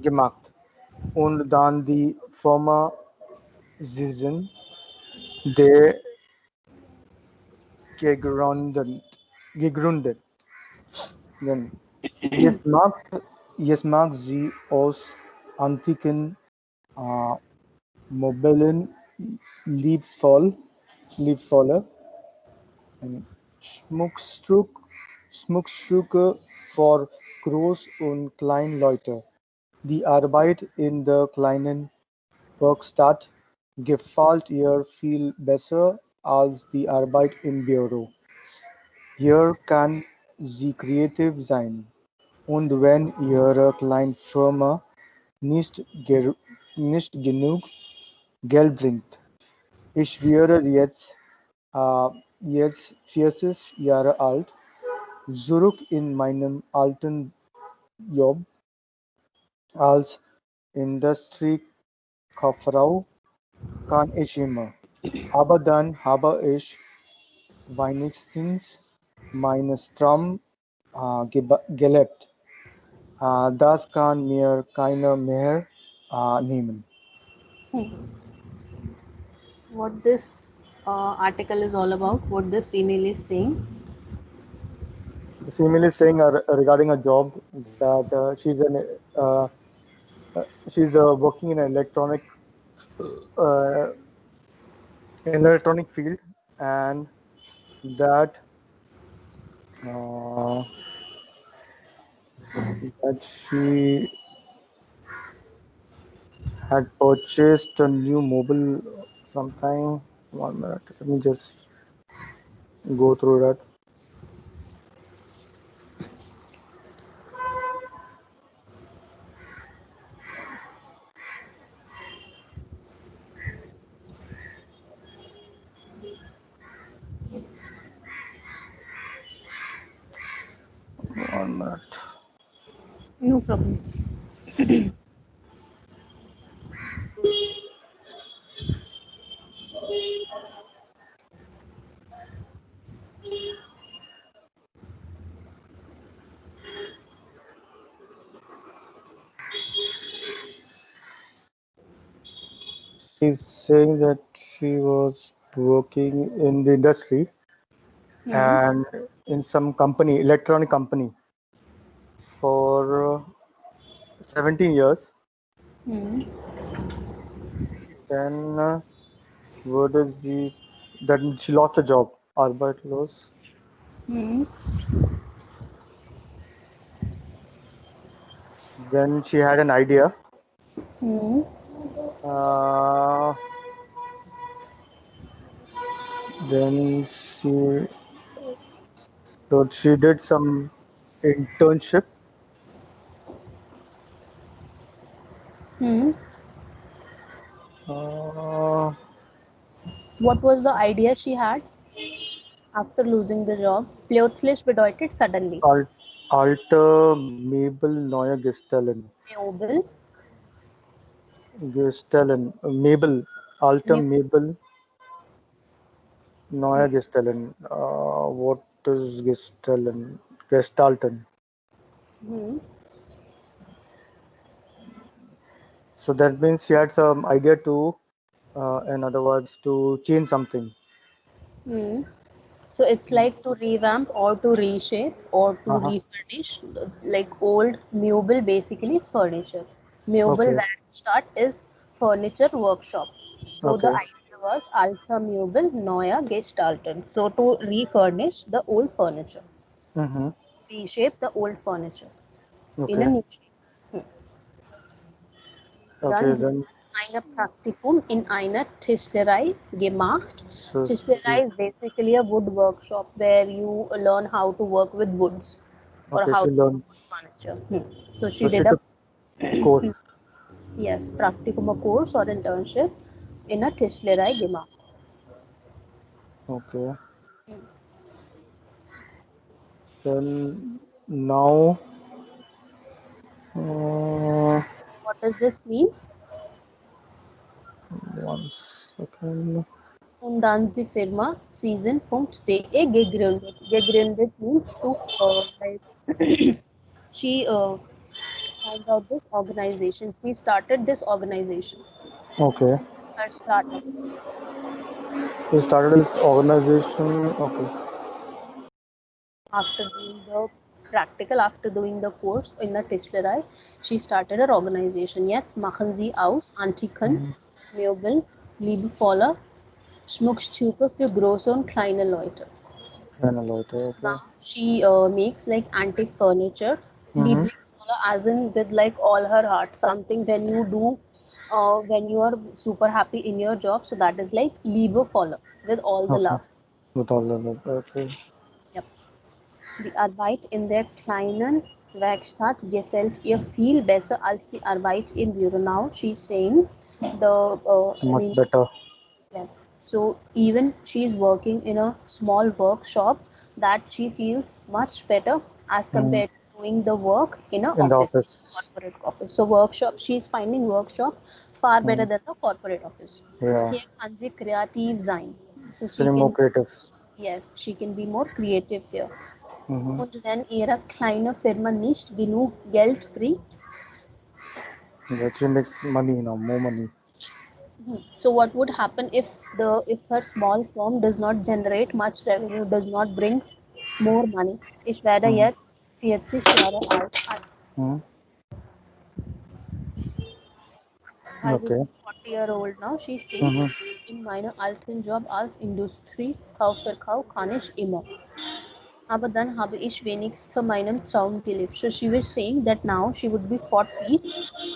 gemacht und dann die Firma Zizen de gegründet. Dann, jetzt mag sie aus antiken äh, Möbeln liebvolle Schmuckstück, Schmuckstücke für Groß- und Kleinleute. Die Arbeit in der kleinen Werkstatt gefällt ihr viel besser als die Arbeit im Büro. Hier kann sie kreativ sein. Und wenn Ihre kleine Firma nicht genug Geld bringt, ich werde jetzt 40 Jahre alt, zurück in meinem alten Job als Industriekauffrau kann ich immer. Aber dann habe ich wenigstens meinen Traum gelebt. Das kann mir keiner mehr nehmen. What this article is all about, what this female is saying. The female is saying regarding a job that uh, she's working in an uh, electronic field, and that uh, that she had purchased a new mobile sometime. 1 minute, let me just go through that. One minute. No problem. She's saying that she was working in the industry Hmm. and in some company, electronic company, for 17 years. Hmm. Then what is the then she lost a job. Arbeitslos. Hmm. Then she had an idea. Hmm. Uh, then she did some internship. Hmm. Uh, What was the idea she had after losing the job? Plötzlich bedeutet suddenly. Al- Alter Mabel Neuer Mobile. Mabel, Alter New. Mabel Neue Gestalten. What is Gestalten? Gestalten. Hmm. So that means she had some idea to, in other words, to change something. Hmm. So it's like to revamp or to reshape or to Uh-huh. refurnish, like old Meuble basically is furniture. Meuble Okay. Werkstatt is furniture workshop. So the Okay. idea was Alter Meuble Neue Gestalten. So to refurnish the old furniture, Mm-hmm. reshape the old furniture in a Okay. new shape. Hmm. Okay. Dann sie Then hat ein Praktikum in einer Tischlerei gemacht. so she's Tischlerei is basically a wood workshop where you learn how to work with woods or okay. how She to learned. work with furniture. So So she she did a took course. yes, Praktikum, a course or internship in a Tischlerei gemacht. Okay. Then now, uh, What does this mean? one second. Und dann die Firma Season.de gegründet. Gegründet means to like she found out this organization. She started this organization, Okay. her startup. You started this organization. Okay. After doing the practical, after doing the course in the Tischlerei, she started her organization. Jetzt machen sie aus antiken Möbel, liebevoller Schmuckstücke für große und kleine Leute. Then a lot. Okay. Now she makes like antique furniture, Mm-hmm. liebevoller as in with like all her heart. Something when you do, when you are super happy in your job, so that is like liebevoller with all the Okay. love. With all of it. Okay. Yep. Die Arbeit in der kleinen Werkstatt gefällt ihr viel besser als die Arbeit im Büro. Now she's saying I Much mean, better. yeah. So even she's working in a small workshop that she feels much better as Mm. compared to doing the work in a In the office, office. corporate office. So workshop, she's finding workshop far better Mm. than the corporate office. Yeah. Hier kann sie kreativ sein. So It's she feeling more can, creative. yes, she can be more creative here. Mm-hmm. Und wenn ihre kleine Firma nicht genug Geld bringt, That she makes money, more money. so what would happen if her small firm does not generate much revenue, does not bring more money? Ich werde Mm-hmm. jetzt 40 Jahre alt. Mm-hmm. I would Okay. be 40-year-old now. She says, Mm-hmm. in meiner alten Job als Industriekauffrau kann ich immer. Aber dann habe ich wenigstens meinen Traum gelebt. So she was saying that now she would be 40,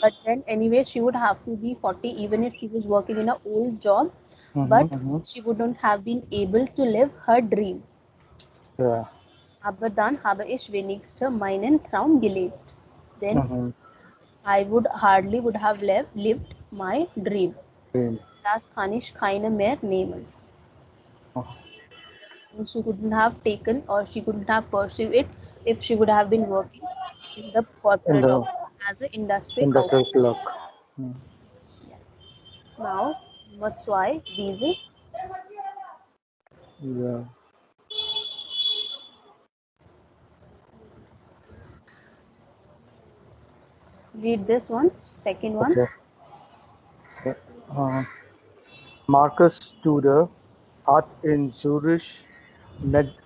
but then anyway she would have to be 40 even if she was working in an old job, Mm-hmm. but Mm-hmm. she wouldn't have been able to live her dream. Yeah. Aber dann habe ich wenigstens meinen Traum gelebt. Then Mm-hmm. I would hardly would have lived my dream. Dream. Das kann ich keine mehr nehmen. She couldn't have taken or she couldn't have pursued it if she would have been working in the In corporate the office as an industry counsel. industrial clock. Mm. Yeah. Now, number two, diese. Yeah. Read this one, second one. Okay. Uh, Marcus Tudor hat in Zurich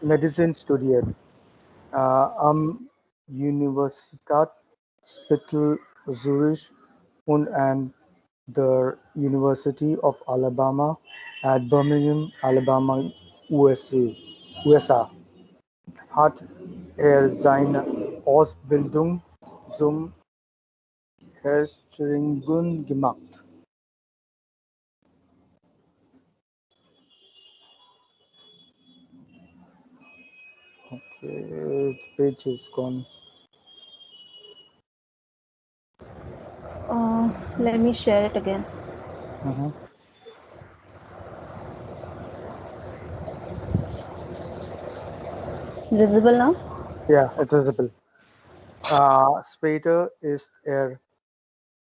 Medicine studiert, am Universitätsspital Zurich und an der University of Alabama at Birmingham, Alabama, USA. Hat seine Ausbildung zum Herzchirurgen gemacht. Okay, page is gone. Let me share it again. Mhm. Visible now? Yeah, it's visible. Später ist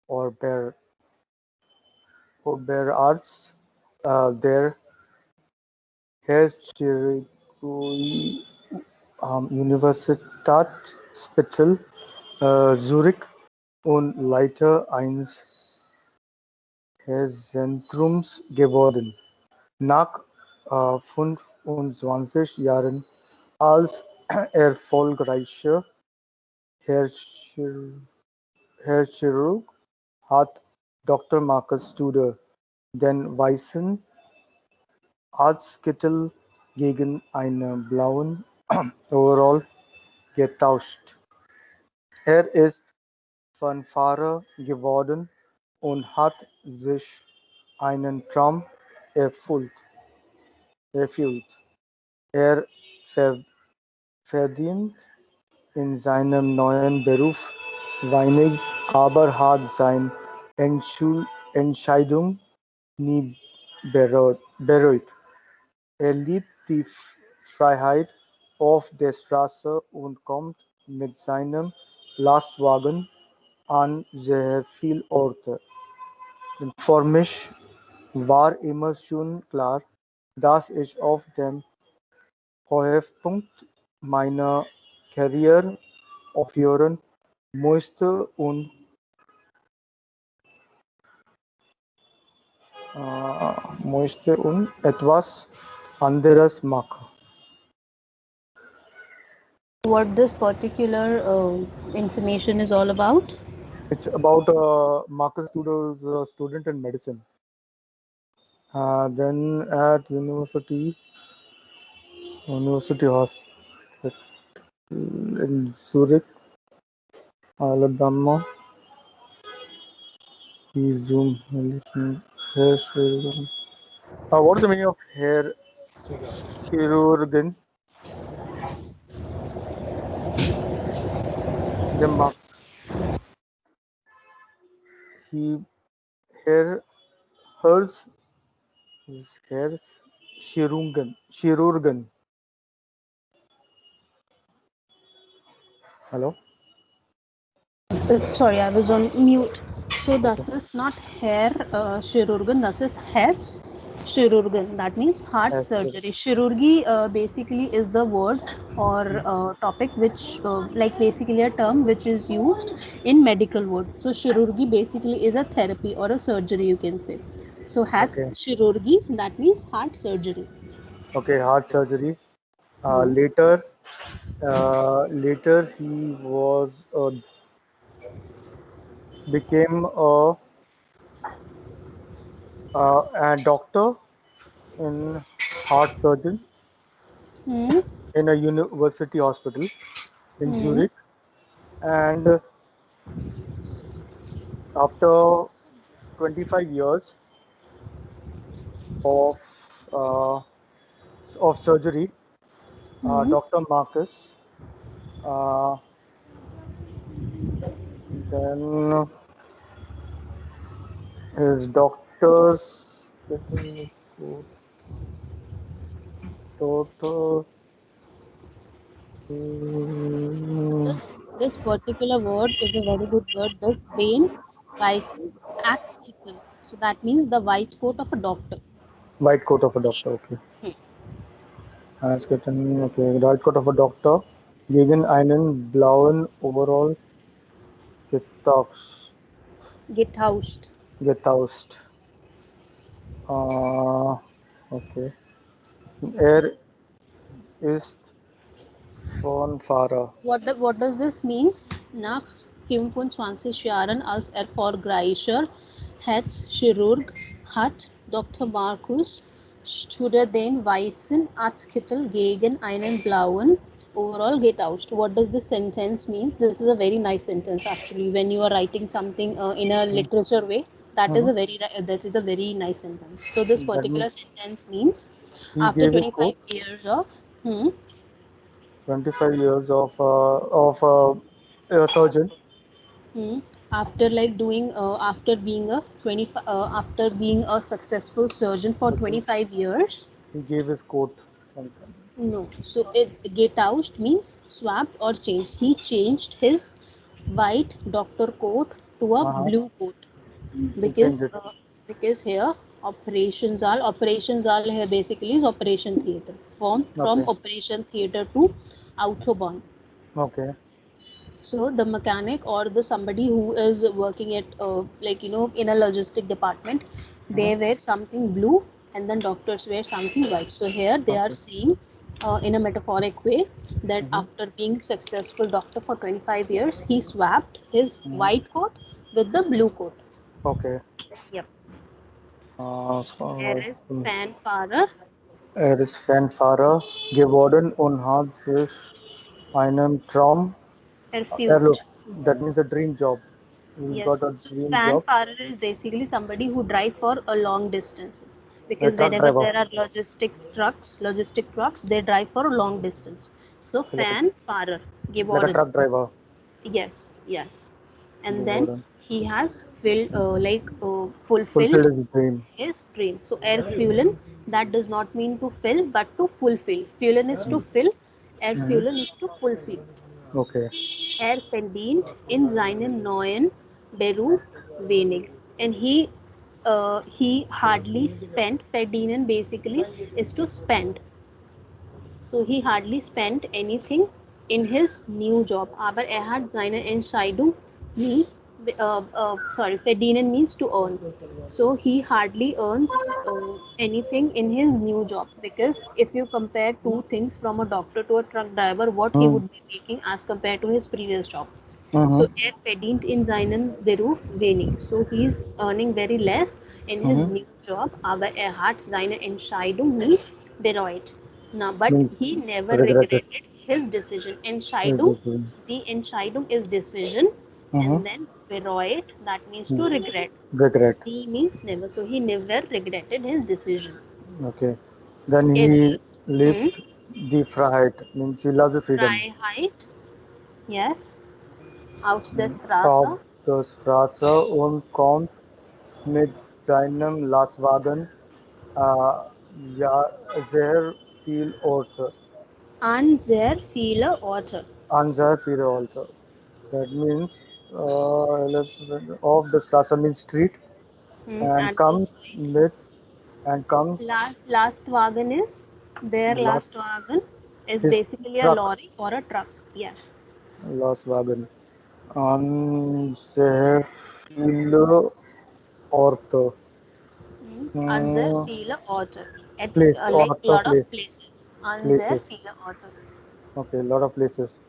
or bear arts der Herr Chirurgie Universität Spital Zurich und Leiter eines Zentrums geworden. Nach 25 Jahren als erfolgreicher Herzchirurg hat Dr. Marcus Tudor den weißen Arztkittel gegen einen blauen Overall getauscht. Er ist Fanfare geworden und hat sich einen Traum erfüllt. Er verdient in seinem neuen Beruf wenig, aber hat seine Entscheidung nie bereut. Er liebt die Freiheit auf der Straße und kommt mit seinem Lastwagen an sehr viele Orte. Für mich war immer schon klar, dass ich auf dem Höhepunkt meiner Karriere aufhören musste und etwas anderes machen. What this particular information is all about? It's about Marcus Tudor's student in medicine. Then at University Hospital in Zurich, Alabama, he zoomed hair chirurgeon. What is the meaning of hair chirurgeon? The mark he hair hers hair chirurgeon. Hello. Sorry, I was on mute. So Okay. das ist not hair chirurgen, das ist Herz chirurgen. That means heart Hair chirurgeon. surgery. Chirurgy basically is the word or topic which, like basically a term which is used in medical world. So chirurgy basically is a therapy or a surgery, you can say. So Herz Okay. chirurgy, that means heart surgery. Okay. Heart surgery. Hmm. Later he was became a doctor in heart surgeon Hmm. in a university hospital in Hmm. Zurich, and after 25 years of uh, of surgery, Hmm. Dr. Marcus uh, then his doctors doctor This this particular word is a very good word. This Dane Weissen Axtkittel. So that means the white coat of a doctor. white coat of a doctor. Okay. Hmm. Okay, white coat of a doctor gegen einen blauen Overall getauscht. Getauscht. Getauscht. Okay. Er ist von Fahrer. What does this means? Nach 25 Jahren als erfolgreicher Herzchirurg hat Dr. Markus Studer den weißen Arztkittel gegen einen blauen overall getauscht. What does this sentence mean? This is a very nice sentence actually. When you are writing something in a Hmm. literature way, that is Mhm. a very nice sentence. So this That particular means sentence means he after gave a 25 quote years of hmm, 25 years of a surgeon. hmm. After like doing after being a successful surgeon for Okay. 25 years. He gave his quote. No, so it get out means swapped or changed. He changed his white doctor coat to a Uh-huh. blue coat He because changed it. here Operation Saal here basically is operation theater. From Okay. operation theater to Autobahn. Okay. So the mechanic or the somebody who is working at in a logistic department, Mhm. they wear something blue and then doctors wear something white. So here they are Okay. saying in a metaphoric way that Mhm. after being successful doctor for 25 years, he swapped his Mhm. white coat with the blue coat. Okay. Yep. There For, is fanfare, er ist Fanfare geworden und hat sich einen Traum erfüllt. erlaubt. That means a dream job. He's Yes. got a So dream fan job. farer is basically somebody who drive for a long distances A because truck wherever driver. there are logistic trucks, they drive for a long distance. So Okay, fan farer like a geworden. truck driver. Yes, yes. And then Geworden. he has fulfilled Fulfilled his dream. his dream. So erfüllen, that does not mean to fill but to fulfill. Füllen is to fill, Mhm. erfüllen is to fulfill. Okay. Er verdient in seinem neuen Beruf wenig. And he hardly spent. Verdienen basically is to spend. So he hardly spent anything in his new job. Aber hat seine Entscheidung nie, verdienen means to earn. So he hardly earns anything in his new job because if you compare two things from a doctor to a truck driver, what he Mm. would be making as compared to his previous job. So Mhm. verdient in seinen Beruf wenig. So he is earning very less in his Mhm. new job, aber hat seine Entscheidung nie bereut. Now, but Means he never regretted regretted his decision. his Entscheidung, decision. the Entscheidung is decision, Mhm. and then bereut, that means to regret. Regret. He means never. So he never regretted his decision. Okay. Then Er he liebt lived the Freiheit. Means he loves the freedom. Freiheit, yes, auf der Auf Straße. der Straße und kommt mit seinem Lastwagen ja sehr viel Orte. An sehr viele Orte. An sehr viele Orte. That means off the Straße means street and At the comes street. with and comes Last wagon is their last last wagon is his basically a truck lorry or a truck. Yes. Lastwagen. An sehr viele Orte. An sehr Mm, viele Orte. At place, like Orte lot of place, places. An sehr places. viele Orte. Okay, lot of places.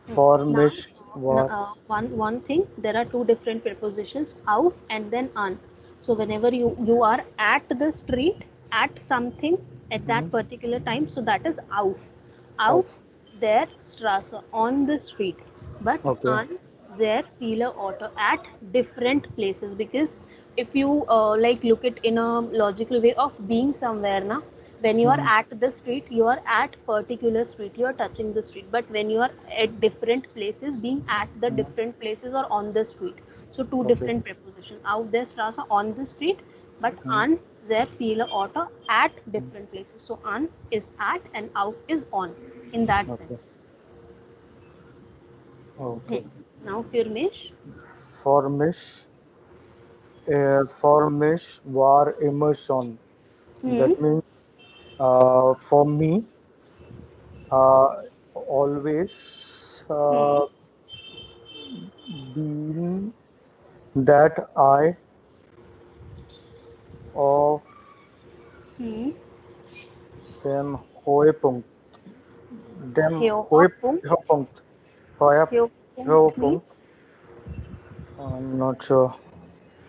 Hmm. Now, Formish war. one thing, there are two different prepositions, auf and then an. So whenever you are at the street, at something at that Mhm. particular time, so that is auf. Auf. Auf der Straße, on the street. But Okay. an sehr viele Orte, at different places, because if you look it in a logical way of being somewhere now, when you are Mhm. at the street, you are at particular street, you are touching the street. But when you are at different places, being at the Mhm. different places or on the street, so two Okay. different preposition, auf der Straße, on the street, but Mhm. an sehr viele Orte, at different places. So an is at and auf is on, in that Okay. sense. Okay. Now Firmish. Formish. Formish war immersion. Hmm. That means for me, always Hmm. been that I of Hmm. dem Höhepunkt, dem Höhepunkt. Höhepunkt, Höhe- Höhepunkt means Höhepunkt. I'm not sure.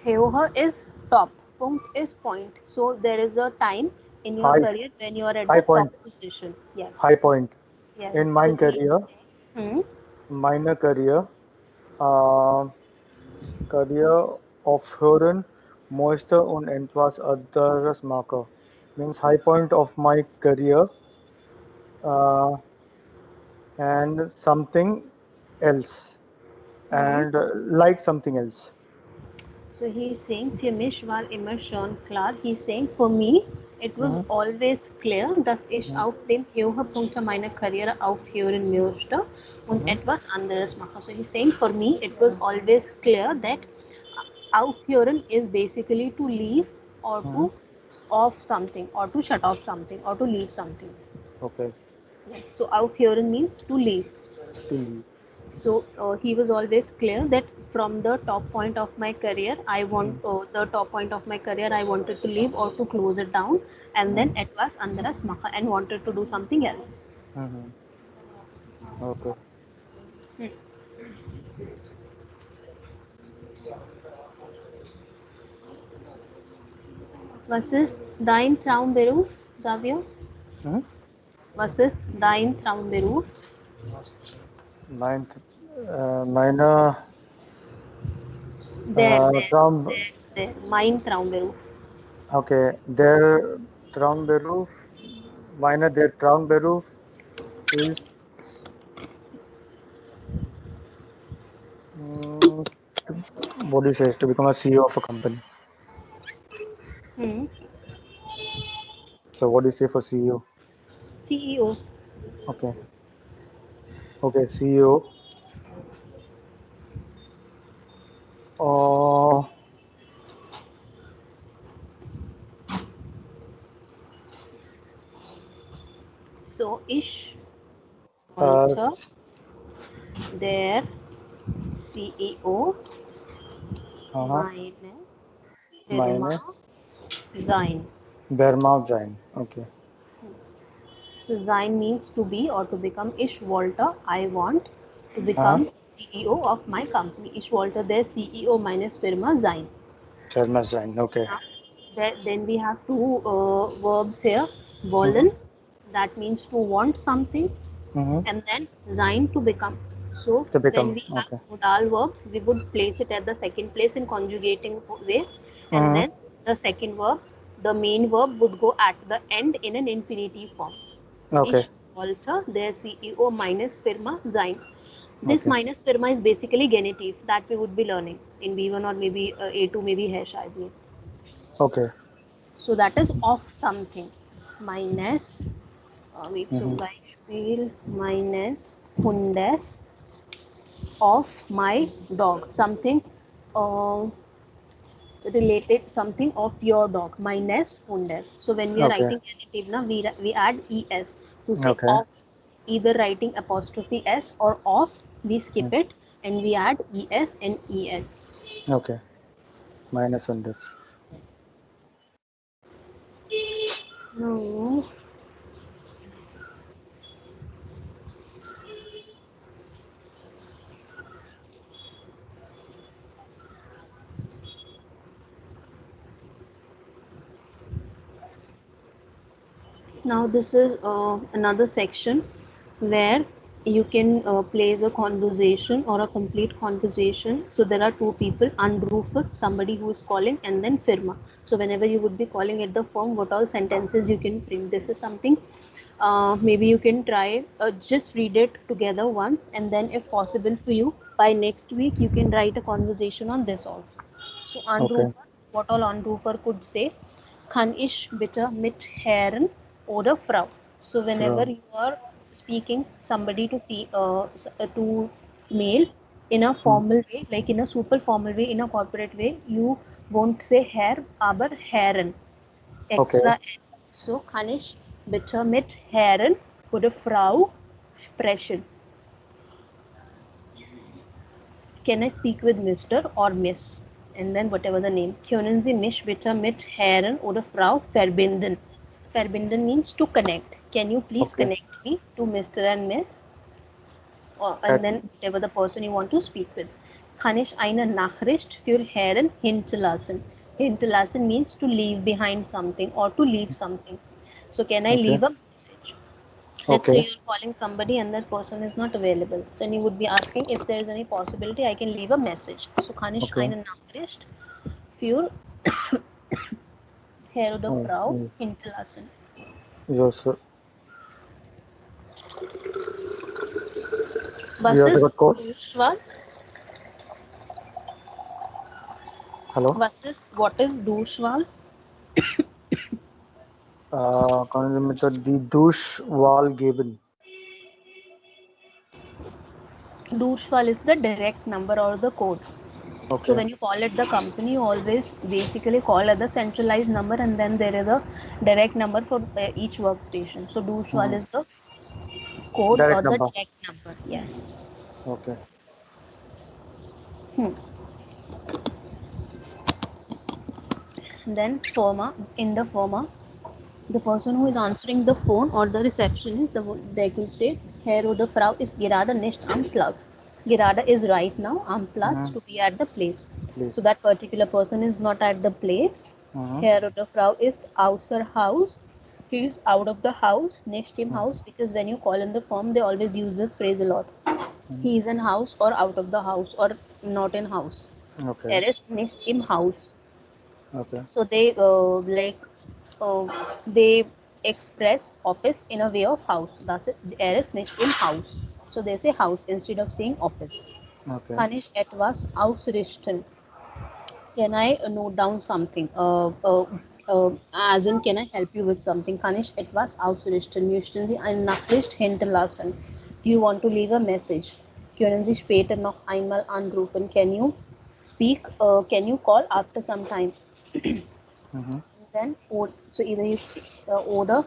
Höhe is top, Punkt is point. So there is a time in your High, career when you are at high the top point, position. Yes, high point yes. in So my he is career, saying, meine uh, Career aufhören möchte und etwas anderes mache. Means high point of my career uh, and something else hmm. and like something else. So he is saying, für mich war immer schon klar. He is saying, for me, it was Mhm, always clear, dass ich mhm, auf dem Höhepunkt meiner Karriere aufhören möchte und mhm, etwas anderes mache. So he's saying, for me, it was always clear that aufhören is basically to leave or to mhm, off something or to shut off something or to leave something. Okay. Yes. So aufhören means to leave. To leave. So he was always clear that from the top point of my career, I want the top point of my career, I wanted to leave or to close it down, and then etwas anderes machen and wanted to do something else. Mm-hmm. Okay. Hmm. Was ist dein Traumberuf, Xavier? Mm-hmm. Was ist dein Traumberuf? Ninth, meine Der, der, Traum. mein Traumberuf. Okay, der Traumberuf, der Traumberuf ist mm, what do you say, to become a CEO of a company. Hmm. So what do you say for CEO? CEO. Okay, okay, CEO. Oh, So ich uh, wollte der CEO uh-huh, meines meine Firma sein. Bermouth sein. Okay, So sein means to be or to become. Ich wollte, I want to uh-huh, become CEO of my company. Ich wollte der CEO meines Firma sein. Bermouth sein. Okay. Now, then we have two verbs here. Mm-hmm. Wollen, that means to want something, Mm-hmm. and then sein to become. So To when become. we have Okay. modal verb, we would place it at the second place in conjugating way, and Mm-hmm. then the second verb, the main verb would go at the end in an infinitive form. So Okay. ich wollte der CEO meines Firma sein. This Okay. minus firma is basically genitive that we would be learning in B1 or maybe A2 maybe है शायद ये. Okay. So that is of something. Minus wait, so Mm-hmm. Beispiel minus Hundes of my dog. Something uh, related, something of your dog. Minus Hundes. So when we are Okay. writing genitive na, we add es to say Okay. of, either writing apostrophe s or of, we skip it and we add es and es. Okay. Minus on this. No. Now this is another section where you can place a conversation or a complete conversation. So there are two people, anrufer, somebody who is calling, and then firma. So whenever you would be calling at the firm, what all sentences you can frame. This is something maybe you can try, just read it together once, and then if possible for you, by next week you can write a conversation on this also. So Okay. Anrufer, what all Anrufer could say, kann ich bitte mit Herrn oder Frau. So whenever From. you are speaking somebody to male in a Hmm. formal way, like in a super formal way, in a corporate way, you won't say Herr, aber Herren, Okay. extra S. So kann ich bitte mit Herrn oder Frau sprechen. Can I speak with Mr. or Miss? And then whatever the name. Können Sie mich bitte mit Herrn oder Frau verbinden? Verbinden means to connect. Can you please Okay. connect me to Mr. and Miss? At, And then whatever the person you want to speak with. Kann ich eine Nachricht für Herrn hinterlassen? Hinterlassen means to leave behind something or to leave something. So can I okay. leave a message? Let's say Okay. you're calling somebody and that person is not available. So then you would be asking if there is any possibility I can leave a message. So kann ich Okay. eine Nachricht für Herr oder Oh, Frau mm. hinterlassen? Yes. You Was also ist got code? Durchwahl? Hello. What is Durchwahl? Method the douche wall given. Durchwahl is the direct number or the code. So Okay. when you call at the company, you always basically call at the centralized number, and then there is a direct number for each workstation. So Dushwal Mhm. is the code or Direct the number. direct number. Yes. Okay. Hmm. Then firma, in the firma, the person who is answering the phone or the receptionist, they could say, Herr oder Frau ist gerade nicht am Platz. Gerade is right now am Platz Mhm. to be at the place. So Please. that particular person is not at the place. Mhm. Herr oder Frau ist außer Haus. He is out of the house, nicht im Mhm. Haus, because when you call in the form, they always use this phrase a lot. Mhm. He is in house or out of the house or not in house. Okay. Er ist nicht im Haus. Okay. So they they express office in a way of house. That's it. Er ist nicht im Haus. So they say house instead of saying office. Okay. Kann ich etwas ausrichten? Can I note down something? As in, can I help you with something? Kann ich etwas ausrichten? Möchten Sie eine Nachricht hinterlassen? Do you want to leave a message? Können Sie später noch einmal anrufen? Can you speak? Can you call after some time? Mhm. Then, so either you oder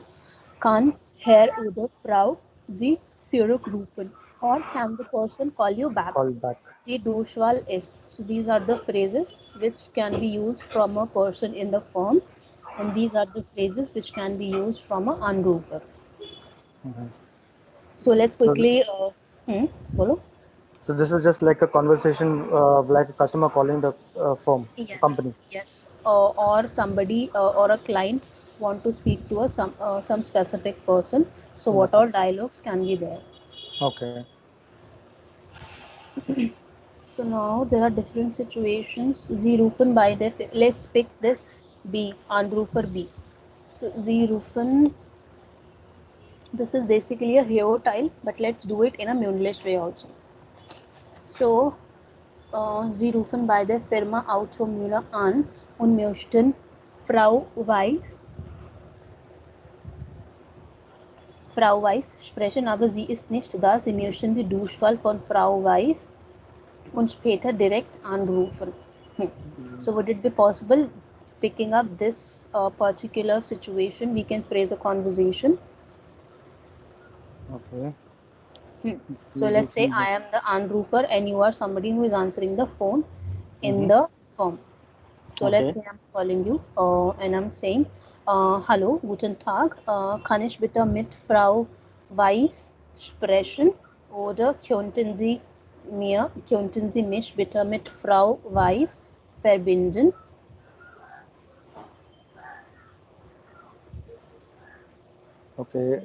kann Herr oder Frau Sie zurückrufen, or can the person call you back? Call back. Die Durchwahl ist. So these are the phrases which can be used from a person in the form, and these are the phrases which can be used from a anrufer. Mhm. So let's So, quickly. Bolo? so this is just like a conversation, like a customer calling the firm, the Yes, company. yes. Or somebody or a client want to speak to a some specific person. So what Okay. all dialogues can be there? Okay. So now there are different situations. Sie rufen beide. Let's pick this B, Anrufer B. So Sie rufen. This is basically a Heo tile, but let's do it in a Mündlich way also. So Sie rufen beide Firma Auto Müller an und möchten Frau Weiß Frau Weiß sprechen, aber sie ist nicht da. Sie möchten die Durchwahl von Frau Weiß und später direkt anrufen. So would it be possible picking up this particular situation? We can phrase a conversation. Okay. So You let's say rufen. I am the anrufer and you are somebody who is answering the phone in Mhm. the form. So let's Okay. say I'm calling you and I'm saying, Hallo, guten Tag, kann ich bitte mit Frau Weiß sprechen oder könnten Sie mich bitte mit Frau Weiß verbinden? Okay.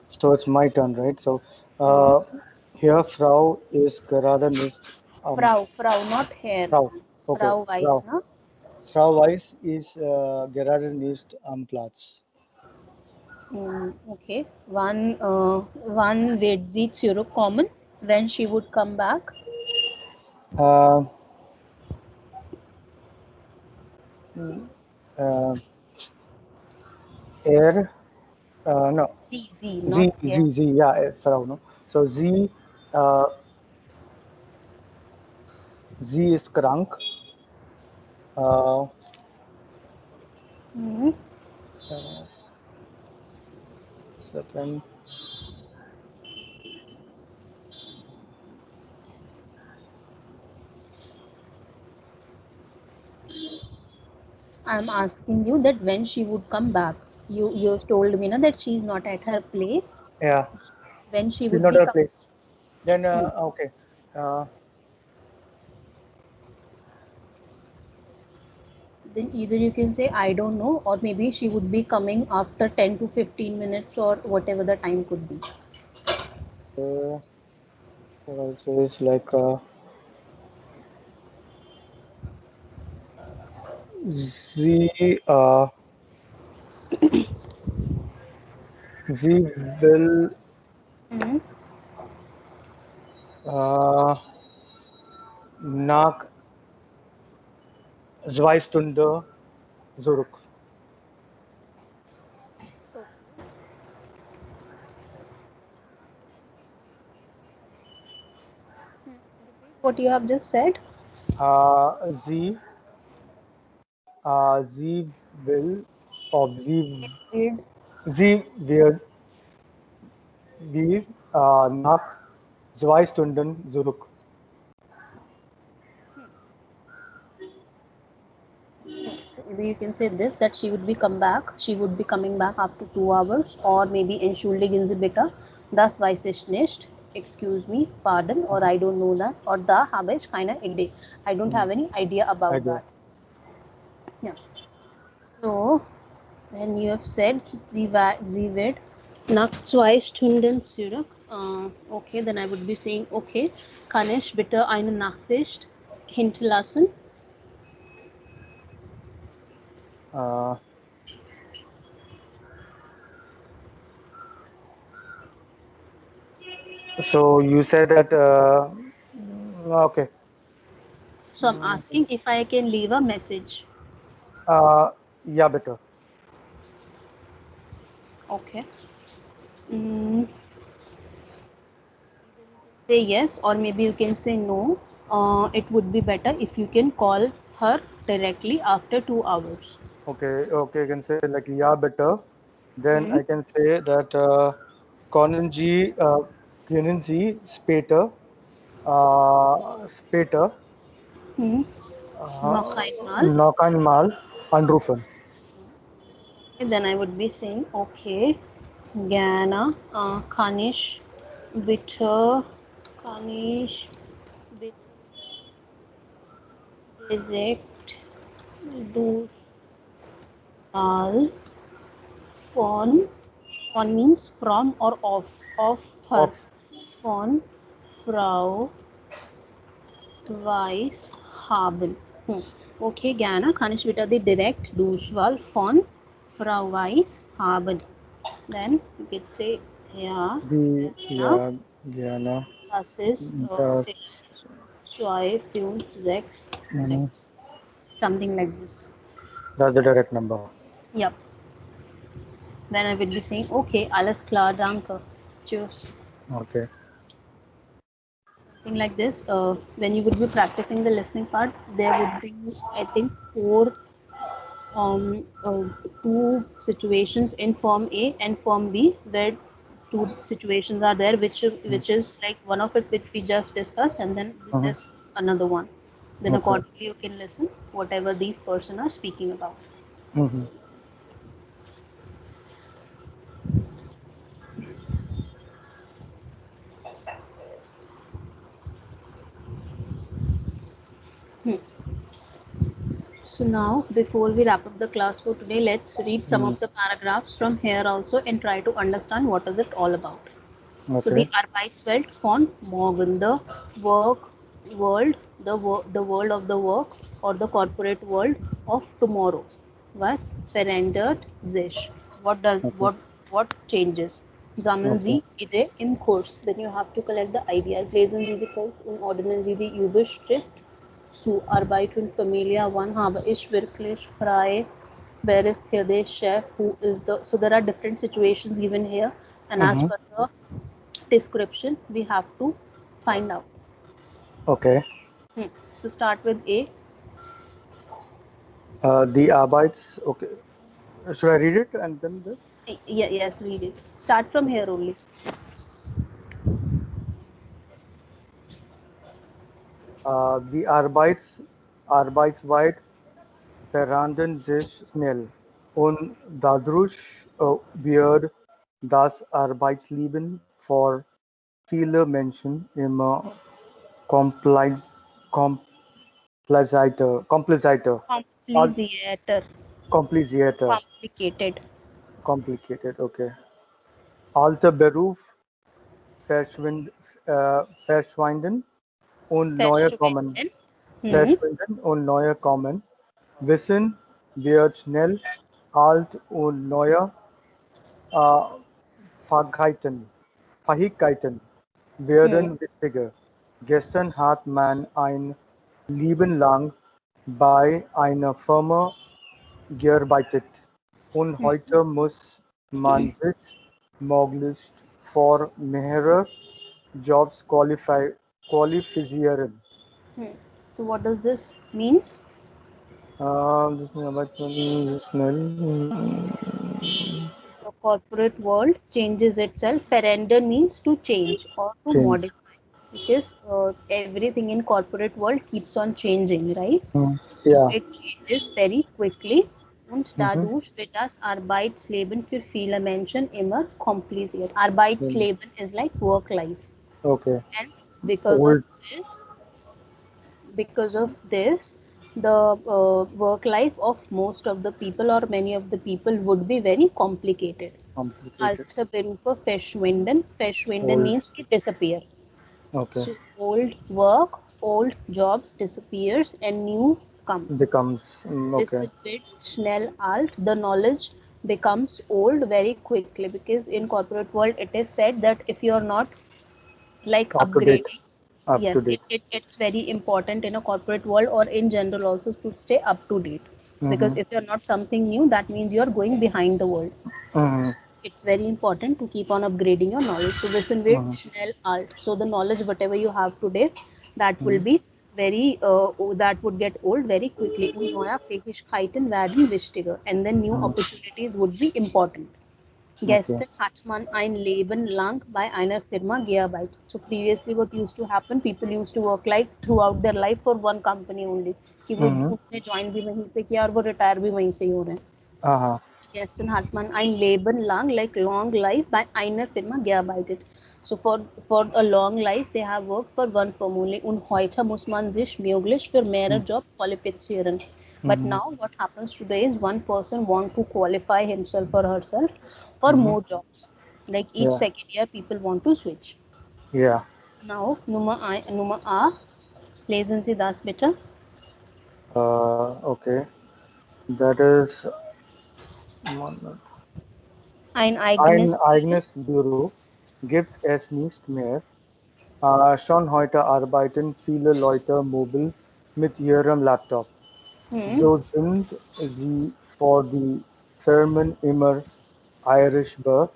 So it's my turn, right? So uh, here, Frau ist gerade nicht am Frau, not Herr. Frau. Okay, Frau Weiß, Frau. ne? Frau Weiß ist gerade nicht am Platz. Okay. Wann wird sie zurückkommen? When she would come back? Uh, uh, er, no, Not Herr. sie, ja, Frau, no? So uh, sie ist krank. Uh, Mhm. second, I'm asking you that when she would come back. You told me na, that she's not at her place. yeah, When she she's would not be her coming. place. Then, Hmm. okay, uh, Then either you can say I don't know, or maybe she would be coming after 10 to 15 minutes or whatever the time could be. what also is like sie, sie will Hmm. uh, nach 2 Stunden zurück. What you have just said? Sie, sie will, or Did sie wir nach 2 Stunden zurück. you can say this, that she would be come back. She would be coming back after 2 hours, or maybe entschuldigen Sie bitte. Das weiß ich nicht. Excuse me, pardon, or I don't know that, or da habe ich keine Idee. I don't have any idea about Idea. that. Yeah. So, when you have said sie wird nach 2 Stunden zurück, okay, then I would be saying, okay, kann ich bitte eine Nachricht hinterlassen? Uh, so you said that, okay. So I'm asking if I can leave a message. Yeah, better. Okay. Say yes, or maybe you can say no. It would be better if you can call her directly after 2 hours. Okay, I can say like yeah, better. Then I can say that können Sie später Hmm. Noch einmal. noch einmal anrufen? Okay, then I would be saying, okay, Gana, bitte, kann ich bitte direkt du mal von means from or of her, Of von Frau Weiss haben. Okay, Gana, kann ich bitte die direkt Durchwahl von Frau Weiss haben? Then you could say, ja, die Gana, ja gerne. das ist Das, 2, 5, 6, 6. Something like this. that's the direct number. Yep. Then I will be saying, okay, alles klar, danke. Cheers. Okay. Something like this. When you would be practicing the listening part, there would be, I think, um, uh, two situations in Form A and Form B, where two situations are there, which is like one of it which we just discussed, and then this another one. Then Okay. accordingly you can listen whatever these person are speaking about. Mm-hmm. So now, before we wrap up the class for today, let's read some of the paragraphs from here also and try to understand what is it all about. So Okay. the Arbeitswelt von morgen, the work world, the world of the work or the corporate world of tomorrow. Was verändert sich? What does Okay. what changes? Sammeln Okay. Sie Idee im Kurs. Then you have to collect the ideas. Lesen Sie die Kurs und ordnen Sie die Überschrift zu. Arbeit und Familie. Wann habe ich wirklich frei? Where is here the chef? Who is the? So there are different situations given here, and as Mm-hmm. per the description we have to find out. Okay. So start with A. The Arbeits. Okay. Should I read it and then this? Yeah, yes, read it. Start from here only. Die Arbeitswelt verhandeln sich schnell und dadurch wird das Arbeitsleben für viele Menschen immer komplex, komplizierter, al- Complicated. komplizierter, Complicated. complicated, okay. Alter Beruf verschwinden und neue kommen. Verschwinden. Hmm. Verschwinden und neue kommen. Wissen wird schnell alt und neue äh, Fähigkeiten Hmm. werden wichtiger. Gestern hat man ein Leben lang bei einer Firma gearbeitet und heute muss man sich möglichst für mehrere Jobs qualifizieren. Hmm. So what does this means? This is about smell. The corporate world changes itself. Perender means to change or to Change. modify, because everything in corporate world keeps on changing, right? Mm. So Yeah. it changes very quickly. Und Mm-hmm. dadurch wird das Arbeitsleben für viele Menschen immer kompliziert. Mm. Arbeitsleben is like work life, Okay. and because of Old. this, because of this, the work life of most of the people or many of the people would be very complicated. Complicated. Alte Berufe verschwinden. Verschwinden Old. means to disappear. Okay. So old work, old jobs disappears and new comes. Becomes. Okay. Wissen wird schnell alt. The knowledge becomes old very quickly, because in corporate world it is said that if you are not like Up to date. upgrading, Up to yes, date. it's very important in a corporate world or in general also to stay up to date, because Mm-hmm. if you're not something new, that means you're going behind the world. Mm-hmm. It's very important to keep on upgrading your knowledge. So wissen wird Mm-hmm. schnell alt. So the knowledge whatever you have today, that will Mm-hmm. be very that would get old very quickly. Und neue Fähigkeiten werden wichtiger, and then new Mm-hmm. opportunities would be important. Okay. Gestern hat man ein Leben lang bei einer Firma gearbeitet. So previously what used to happen, people used to work like throughout their life for one company only. कि वो Mm-hmm. उन्होंने join भी वहीं पे किया और वो retire भी वहीं से ही हो रहे हैं. Uh-huh. Gestern hat man ein Leben lang, like long life, bei einer Firma gearbeitet. So for a long life they have worked for one firm only. Und heute muss man sich möglich für mehrere Jobs qualifizieren. But Mm-hmm. now what happens today is one person want to qualify himself or herself for Mm-hmm. more jobs. Like each Yeah. second year people want to switch. Yeah. Now Nummer A, lesen Sie das bitte. Okay. That is Ein ein eigenes Büro. eigenes Büro gibt es nicht mehr. Schon heute arbeiten viele Leute mobil mit ihrem Laptop. Hmm. So sind sie für die Firmen immer erreichbar,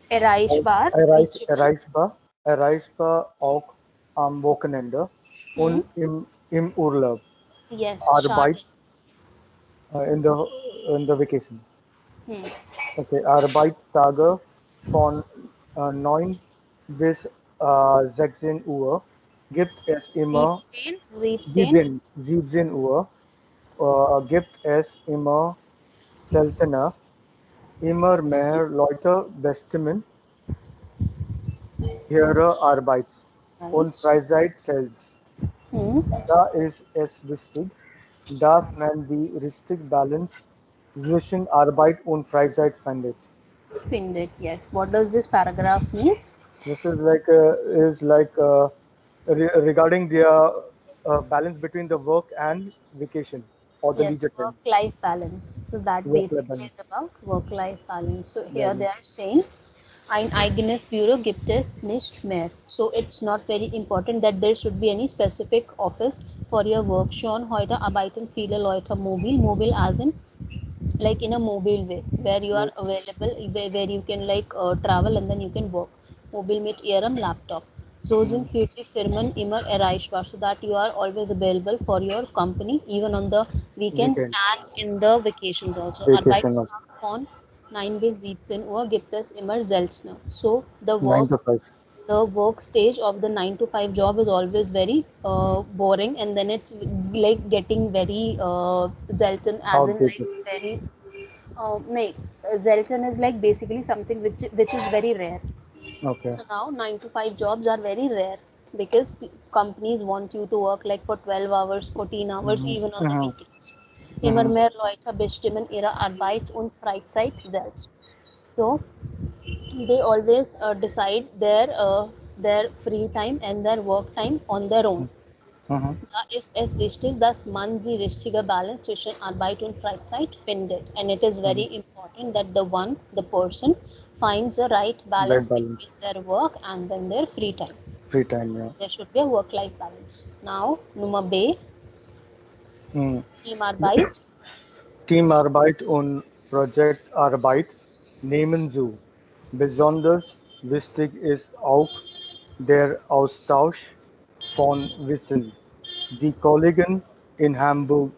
Erreichbar, reachable. erreichbar auch am Wochenende Hmm. und im Urlaub, Yes, Arbeit schade. in the vacation. Hmm. Okay, Arbeitstage von 9 bis 16 Uhr gibt es immer 17, 17. 17 Uhr gibt es immer seltener, immer mehr Leute bestimmen ihre Arbeits- und Right. Freizeit selbst. Hmm. Da ist es wichtig, dass man die richtige Balance zwischen Arbeit und Freizeit findet. Pinned it, yes. What does this paragraph means? This is like regarding the balance between the work and vacation or the Yes, leisure time, work-life balance. So that work-life basically balance. is about work-life balance. So here they Balance. are saying, ein eigenes Büro gibt es nicht mehr. So it's not very important that there should be any specific office for your work. Schon heute arbeiten viele Leute mobil. Mobil as in like in a mobile way, where you are available, where you can like travel and then you can work. Mobil mit ihrem laptop. So sind Mm. für die Firmen immer erreichbar, so that you are always available for your company even on the weekends Weekend, and in the vacations also. vacation of Arbeitstag von 9 bis 17 Uhr gibt es immer seltener. So nine to five. the work stage of the 9 to 5 job is always very boring, and then it's like getting very Zelton, as in like Outdated. very no, Zelton is like basically something which is very rare. Okay. So now 9 to 5 jobs are very rare, because companies want you to work like for 12 hours, 14 hours, Mm-hmm. even on the Mm-hmm. weekends. Immer Mm-hmm. mehr Leute bestimmen ihre Arbeit und Freizeit selbst. So they always decide their free time and their work time on their own. Mm-hmm. Da ist es wichtig, dass man die richtige Balance zwischen Arbeit und Freizeit findet. And it is Mm-hmm. very important that the person finds the right balance Right balance. between their work and then their free time. Free time, yeah. There should be a work-life balance. Now, Nummer B, Mm. Teamarbeit. Teamarbeit und Projektarbeit nehmen zu. Besonders wichtig ist auch der Austausch von Wissen. Die Kollegen in Hamburg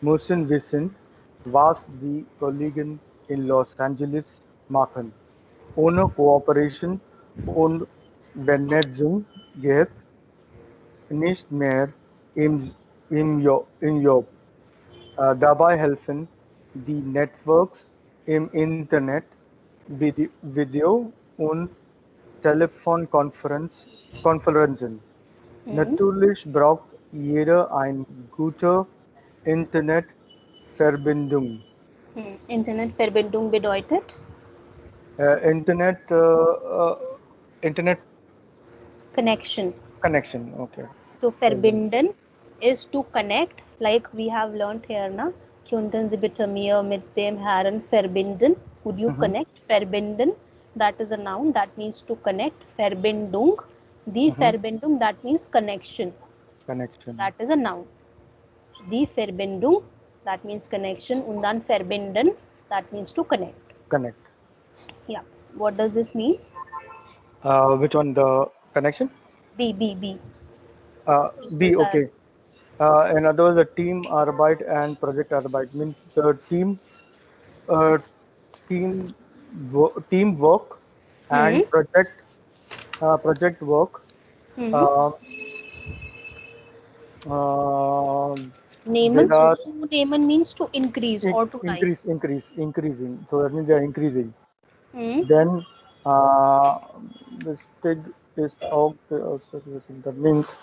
müssen wissen, was die Kollegen in Los Angeles machen. Ohne Kooperation und Vernetzung geht nicht mehr im Job. Dabei helfen die Networks im Internet, Video und Telefonkonferenzen. Hmm. Natürlich braucht jeder eine gute Internetverbindung. Internetverbindung bedeutet Internet Internet connection. connection. Okay. So verbinden is to connect, like we have learnt here na. Kunden Sie bitte mir mit dem Herrn verbinden. Would you Mhm. connect? Verbinden, that is a noun, that means to connect. Verbindung, die Mhm. Verbindung, that means connection, Connection. that is a noun. Die Verbindung, that means connection, und dann verbinden, that means to connect. Connect. Yeah. What does this mean? Which one? The connection? B. B. Okay. In other words, the Teamarbeit and Projektarbeit means the uh, teamwork Hmm. and project work. Hmm. Uh, uh, Nehmen, there are zunehmen means to increase or to rise. increasing. So that means they are increasing. Hmm. Then the stig is out. That means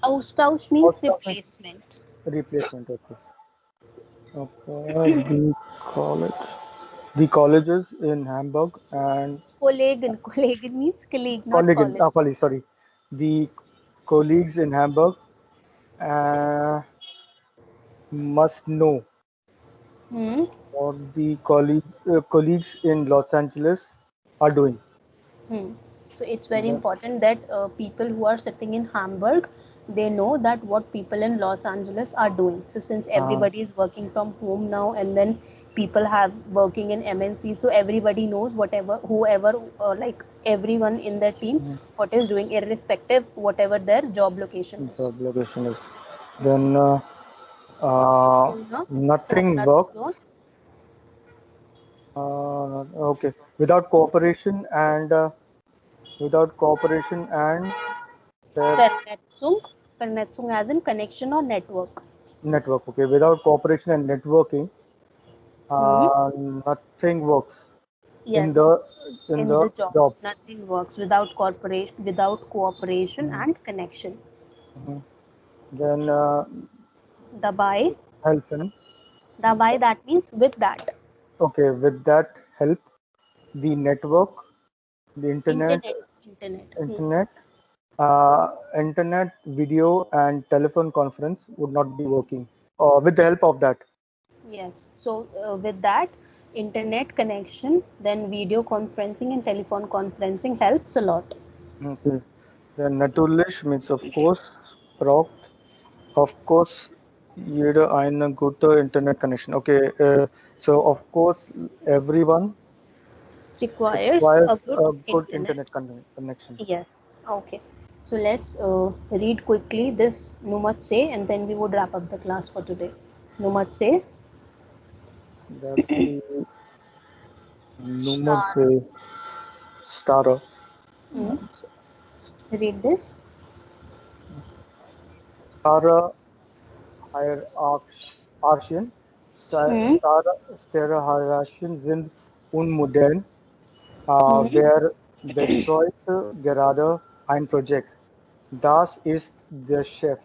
Austausch means also means replacement. replacement. Okay. Okay. College, the colleges in Hamburg and Kollegen means colleague, not colleague, college. colleague, sorry, the colleagues in Hamburg uh, must know Hmm. what the colleagues in Los Angeles are doing. Hmm. So it's very The, important that people who are sitting in Hamburg, they know that what people in Los Angeles are doing. So since uh, everybody is working from home now, and then people have working in MNC, so everybody knows whatever, whoever, like everyone in their team, what is doing, irrespective whatever their job location is. job location is. Then uh, Ohne nothing Kooperation, works. Okay, without cooperation and their Vernetzung, Vernetzung as in connection or network. network. Okay, without cooperation and networking, Hmm. uh, nothing works in Yes, the in the job, job. nothing works without cooperation Mhm. and connection. Mhm. Then Dabei, help. dabei, that means with that. Okay, with that help, the network, the Internet, internet. internet, internet, video, and telephone conference would not be working. With the help of that. Yes. So with that, internet connection, then video conferencing and telephone conferencing helps a lot. Okay. Then natürlich means of course, jeder eine gute Internet connection. Okay, so of course, everyone Requires requires a good a good internet. connection. Yes. Okay. So let's read quickly this Numatse, and then we would wrap up the class for today. Numatse, That's the Nummer star. starter. Hmm. Read this. Starter Hierarchien. Hmm. Starter-Hierarchien sind unmodern. Hmm. Wer betreut gerade ein Projekt? Das ist der Chef.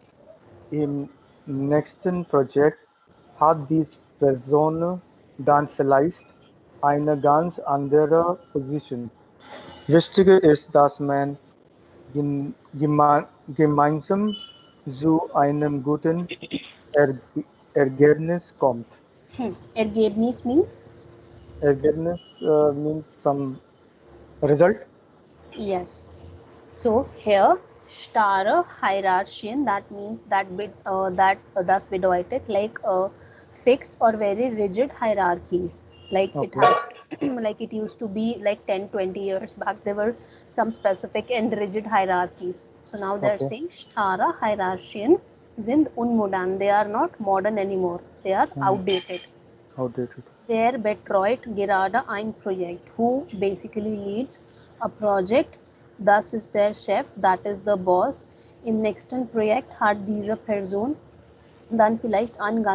Im nächsten Projekt hat diese Person dann vielleicht eine ganz andere Position. Wichtiger ist, dass man gemeinsam zu einem guten Ergebnis kommt. Ergebnis means Ergebnis means some result. yes. So here, starre hierarchian, that means that bit das bedeutet like fixed or very rigid hierarchies. Like it Okay. has like it used to be like 10, 20 years back. There were some specific and rigid hierarchies. So now they're Okay. saying Stara Hierarchien sind unmodern. They are not modern anymore. They are outdated. Outdated. Der betreut gerade ein Projekt, who basically leads a project. Das ist der Chef, that is the boss. Im nächsten Projekt hat diese Person dann vielleicht eine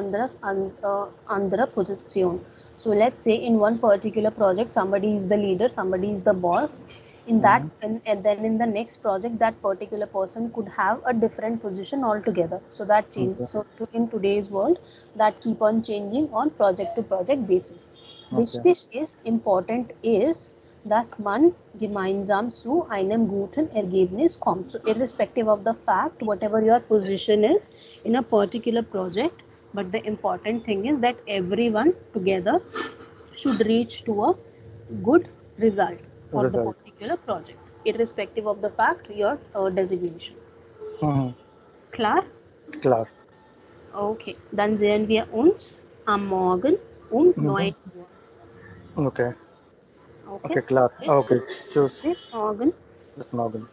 andere Position. So let's say in one particular project somebody is the leader, somebody is the boss. In that, and then in the next project, that particular person could have a different position altogether. So that change. Okay. So in today's world, that keep on changing on project to project basis. Okay. Wichtig ist, important ist, dass man gemeinsam zu einem guten Ergebnis kommt. So irrespective of the fact, whatever your position is in a particular project, but the important thing is that everyone together should reach to a good result for the Result. particular project, irrespective of the fact your designation. Mhm. Klar? Klar. Okay, dann sehen wir uns am Morgen um 9 Uhr. Okay. Okay? Okay, klar. Okay. Tschüss. Bis morgen. Bis morgen.